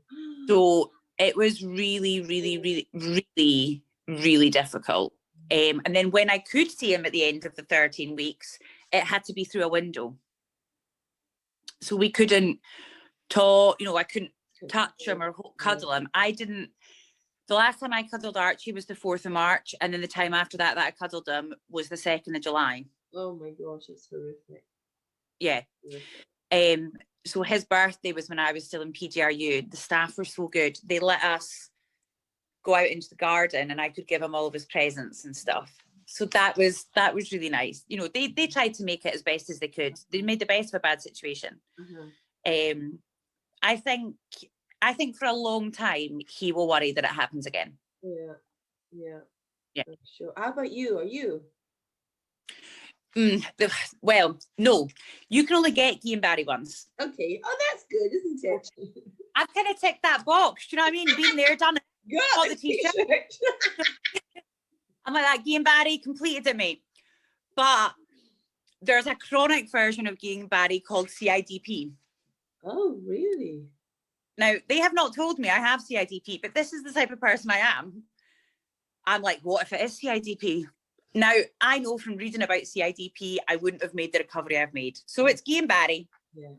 So it was really, really, really, really, really difficult. And then when I could see him at the end of the 13 weeks, it had to be through a window. So we couldn't talk, you know, I couldn't touch him or cuddle him. The last time I cuddled Archie was the 4th of March, and then the time after that I cuddled him was the 2nd of July. Oh my gosh, it's horrific. Yeah. Horrific. So his birthday was when I was still in PGRU. The staff were so good. They let us go out into the garden, and I could give him all of his presents and stuff. So that was really nice. You know, they tried to make it as best as they could. They made the best of a bad situation. I think for a long time he will worry that it happens again. Yeah. I'm sure. How about you? Are you? Well, no. You can only get Guillain-Barré once. Okay. Oh, that's good, isn't it? I've kind of ticked that box. Do you know what I mean? Been there, done it. Got the t-shirt. I'm like, that Guillain-Barré completed it, mate. But there's a chronic version of Guillain-Barré called CIDP. Oh, really? Now, they have not told me I have CIDP, but this is the type of person I am. I'm like, what if it is CIDP? Now, I know from reading about CIDP, I wouldn't have made the recovery I've made. So it's Guillain-Barré. Yeah.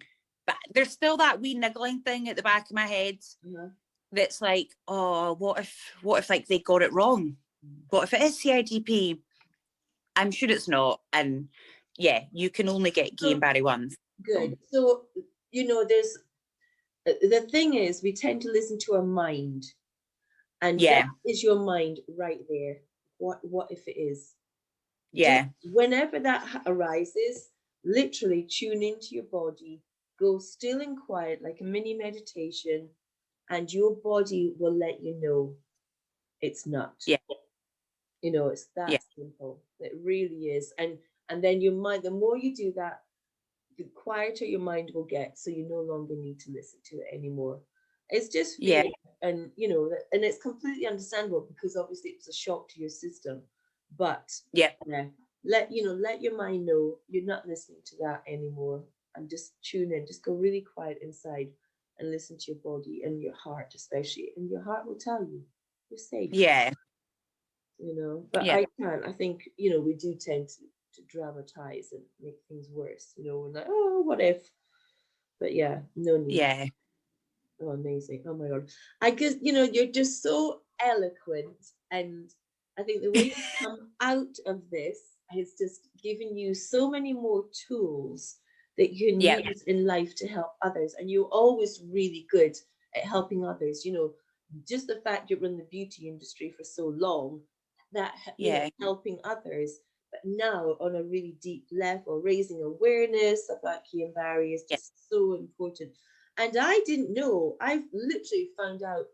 But there's still that wee niggling thing at the back of my head that's like, oh, what if like they got it wrong? What if it is CIDP? I'm sure it's not. And yeah, you can only get Guillain-Barré once. Good. So, you know, there's the thing is, we tend to listen to our mind, and that is your mind right there. What if it is? Yeah. Just whenever that arises, literally tune into your body, go still and quiet like a mini meditation, and your body will let you know it's not. Yeah. You know, it's that simple. It really is. And then your mind, the more you do that, the quieter your mind will get, so you no longer need to listen to it anymore. It's just fear, and you know, and it's completely understandable, because obviously it's a shock to your system. But let your mind know you're not listening to that anymore, and just tune in. Just go really quiet inside and listen to your body and your heart, especially, and your heart will tell you you're safe. Yeah. You know, but I think, you know, we do tend to dramatize and make things worse. You know, we're like, oh, what if? But yeah, no need. Yeah. Oh, amazing. Oh my God. I guess, you know, you're just so eloquent, and I think the way you come out of this has just given you so many more tools that you can use in life to help others. And you're always really good at helping others. You know, just the fact you're in the beauty industry for so long, that you know, helping others, but now on a really deep level, raising awareness about Guillain-Barré is just so important. And I didn't know. I've literally found out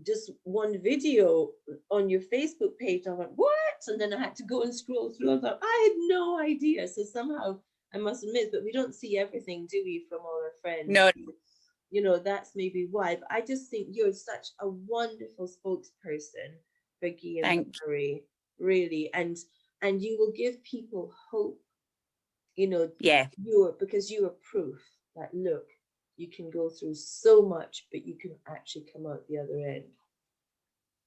just one video on your Facebook page. I went, what? And then I had to go and scroll through. I thought, I had no idea. So somehow I must admit, but we don't see everything, do we, from all our friends? No. You know, that's maybe why. But I just think you're such a wonderful spokesperson for Guillain-Barré, really. And and you will give people hope, you know, Yeah. because you are proof that, look, you can go through so much, but you can actually come out the other end.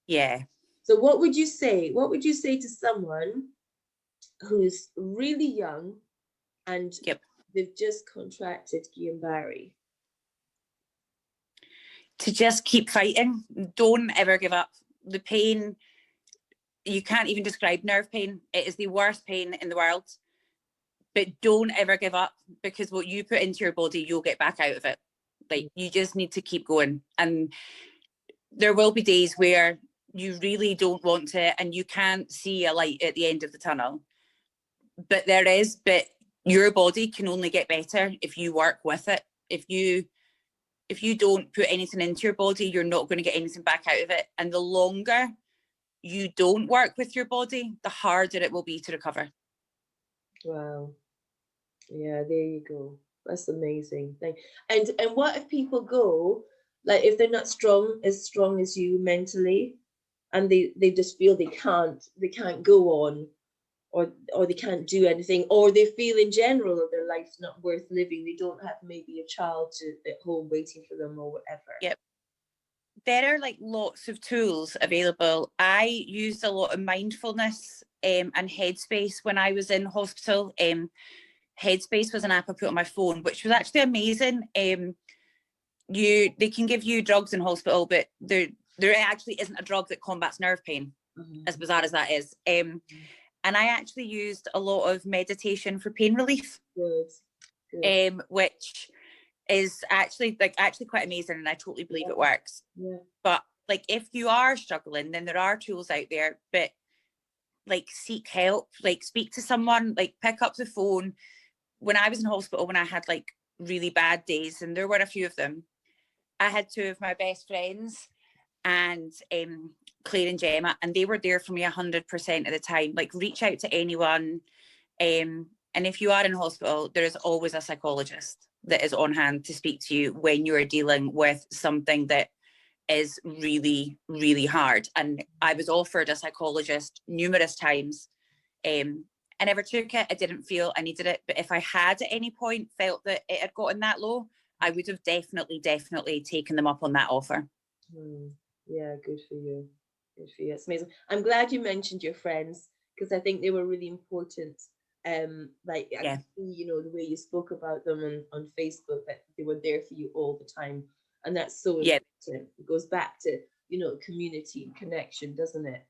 Yeah. So what would you say? What would you say to someone who's really young and Yep. they've just contracted Guillain-Barré? To just keep fighting. Don't ever give up. The pain, you can't even describe nerve pain. It is the worst pain in the world. But don't ever give up, because what you put into your body, you'll get back out of it. Like, you just need to keep going. And there will be days where you really don't want to, and you can't see a light at the end of the tunnel. But there is, but your body can only get better if you work with it. If you don't put anything into your body, you're not going to get anything back out of it. And the longer you don't work with your body, the harder it will be to recover. Wow. Yeah, there you go. That's amazing. And what if people go, like, if they're not strong as you mentally, and they just feel they can't go on, or they can't do anything, or they feel in general that their life's not worth living. They don't have maybe a child at home waiting for them or whatever. Yep. There are like lots of tools available. I used a lot of mindfulness and Headspace when I was in hospital. Headspace was an app I put on my phone, which was actually amazing. They can give you drugs in hospital, but there actually isn't a drug that combats nerve pain, as bizarre as that is. And I actually used a lot of meditation for pain relief. Good. Which is actually quite amazing, and I totally believe it works. Yeah. But like, if you are struggling, then there are tools out there, but like, seek help, like speak to someone, like pick up the phone. When I was in hospital, when I had like really bad days, and there were a few of them, I had two of my best friends, and Claire and Gemma, and they were there for me 100% of the time. Like, reach out to anyone. And if you are in hospital, there is always a psychologist that is on hand to speak to you when you're dealing with something that is really, really hard. And I was offered a psychologist numerous times. I never took it. I didn't feel I needed it. But if I had at any point felt that it had gotten that low, I would have definitely taken them up on that offer. Yeah, good for you. Good for you. It's amazing. I'm glad you mentioned your friends, because I think they were really important. Like, I Yeah. can see, you know, the way you spoke about them on Facebook, that they were there for you all the time. And that's so important. It goes back to, you know, community and connection, doesn't it?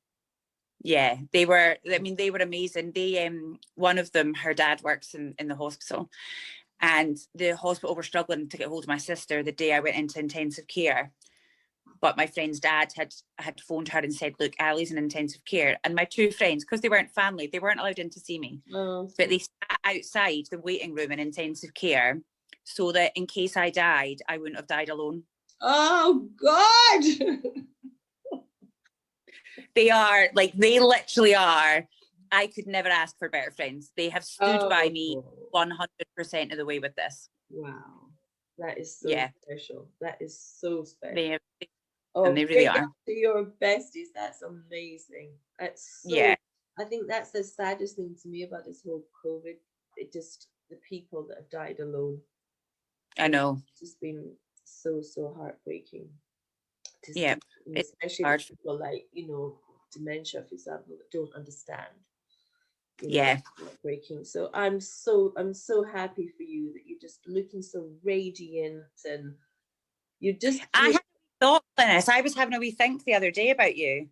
Yeah, they were amazing. They one of them, her dad works in the hospital, and the hospital were struggling to get hold of my sister the day I went into intensive care. But my friend's dad had phoned her and said, look, Ali's in intensive care. And my two friends, because they weren't family, they weren't allowed in to see me. But they sat outside the waiting room in intensive care, so that in case I died, I wouldn't have died alone. Oh, God! They literally are. I could never ask for better friends. They have stood by me 100% of the way with this. Wow. That is so special. That is so special. And they really are. To your besties. That's amazing. That's so. I think that's the saddest thing to me about this whole COVID. The people that have died alone. I know. It's just been so heartbreaking. Especially with people like, you know, dementia, for example, that don't understand. Heartbreaking. So I'm so happy for you that you're just looking so radiant, and you just. I had a thought, Glynis. I was having a wee think the other day about you.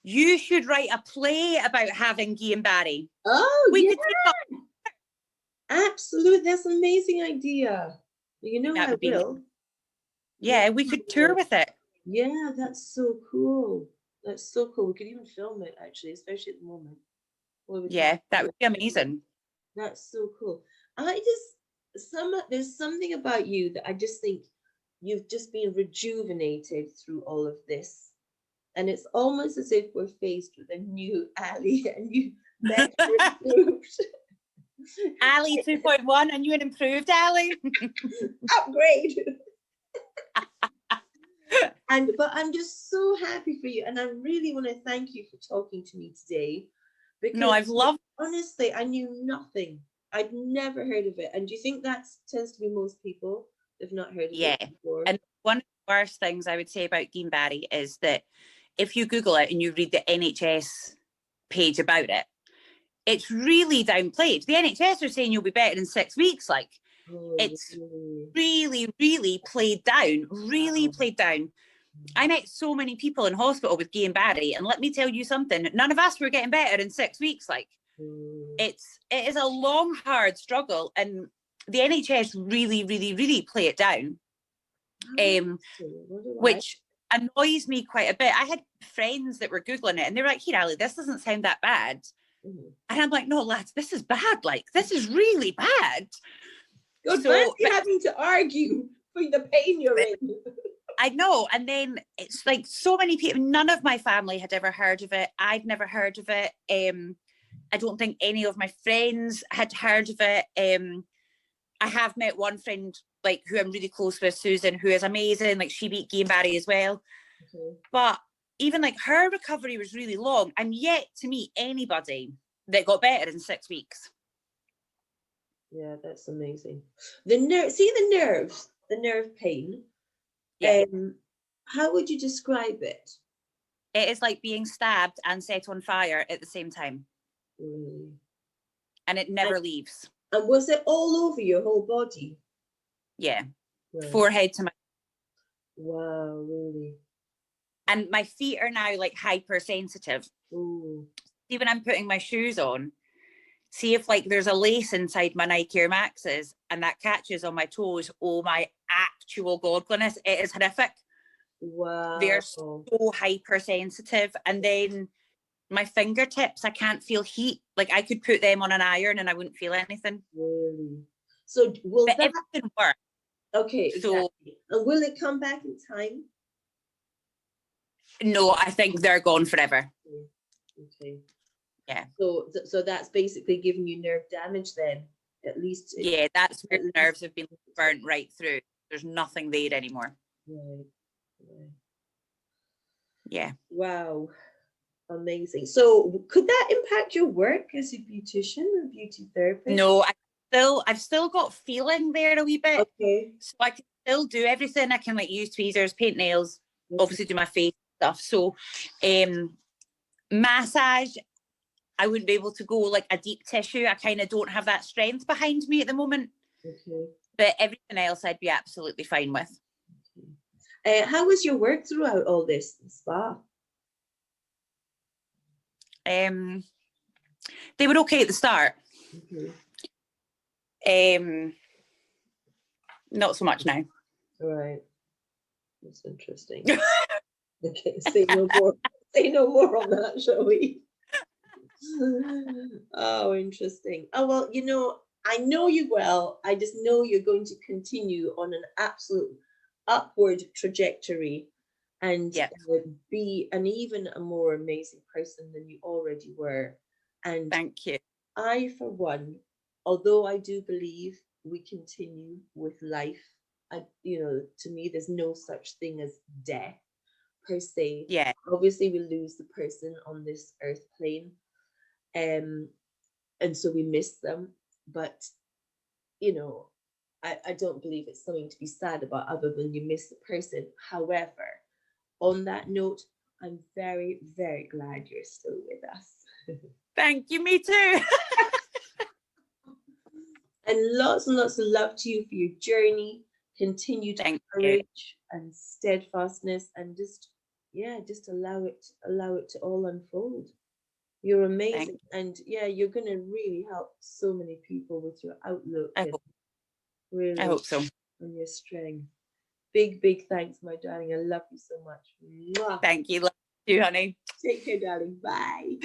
You should write a play about having Guillain-Barré. Oh, we could take absolutely. That's an amazing idea. You know, I will. Yeah, we could tour with it. Yeah, that's so cool. That's so cool. We could even film it, actually, especially at the moment. Yeah, that would be amazing. That's so cool. There's something about you that I just think you've just been rejuvenated through all of this. And it's almost as if we're faced with a new Ali, and you met improved. Ali 2.1, and you an improved Ali. Upgrade. But I'm just so happy for you, and I really want to thank you for talking to me today. Because No, I've loved. honestly, I knew nothing. I'd never heard of it. And do you think that tends to be most people? They've not heard of Yeah, it before. and one of the worst things I would say about Guillain Barré is that if you Google it and you read the NHS page about it, it's really downplayed. The NHS are saying you'll be better in 6 weeks. Like, it's really, really played down. Really played down. I met so many people in hospital with Guillain Barré, and let me tell you something. None of us were getting better in 6 weeks. Like, it is a long, hard struggle, and the NHS really, really, really play it down. Which annoys me quite a bit. I had friends that were Googling it and they were like, here, Ali, this doesn't sound that bad. And I'm like, no, lads, this is bad. Like, this is really bad. God bless you having to argue for the pain you're in. I know. And then it's like so many people, none of my family had ever heard of it. I'd never heard of it. I don't think any of my friends had heard of it. I have met one friend, like, who I'm really close with, Susan, who is amazing. Like, she beat Guillain Barré as well. But even like her recovery was really long. I'm yet to meet anybody that got better in 6 weeks. Yeah, that's amazing. The nerves, the nerve pain. Yeah. How would you describe it? It is like being stabbed and set on fire at the same time. And it never leaves. And was it all over your whole body? Yeah. Right. Forehead to my. Wow, really? And my feet are now like hypersensitive. See, when I'm putting my shoes on, see if like there's a lace inside my Nike Air Maxes and that catches on my toes. Oh my actual godliness, it is horrific. Wow. They're so hypersensitive. And then my fingertips, I can't feel heat. Like, I could put them on an iron and I wouldn't feel anything. Really? So will that everything work? Okay, exactly. And will it come back in time? No, I think they're gone forever. Okay. Yeah. So that's basically giving you nerve damage then, at least. Yeah, that's where the nerves have been burnt right through. There's nothing there anymore. Right. Yeah. Wow. Amazing. So could that impact your work as a beautician or beauty therapist? No, I've still got feeling there a wee bit. Okay. So I can still do everything. I can like use tweezers, paint nails, obviously do my face stuff. So massage, I wouldn't be able to go like a deep tissue. I kind of don't have that strength behind me at the moment. Okay. But everything else I'd be absolutely fine with. Okay. How was your work throughout all this spa? They were okay at the start. Not so much now. All right. That's interesting. Okay, say no more. Say no more on that, shall we? Oh, interesting. Oh, well, you know, I know you well. I just know you're going to continue on an absolute upward trajectory and be an even a more amazing person than you already were. And thank you. I, for one, although I do believe we continue with life, to me, there's no such thing as death per se. Yeah. Obviously, we lose the person on this earth plane. And so we miss them. But, I don't believe it's something to be sad about other than you miss the person. However, on that note, I'm very, very glad you're still with us. Thank you, me too. And lots of love to you for your journey. Continued courage and steadfastness, and just allow it to all unfold. You're amazing, and you're going to really help so many people with your outlook. I hope so. And your strength. Big thanks, my darling. I love you so much. Thank you. Love you, honey. Take care, darling. Bye.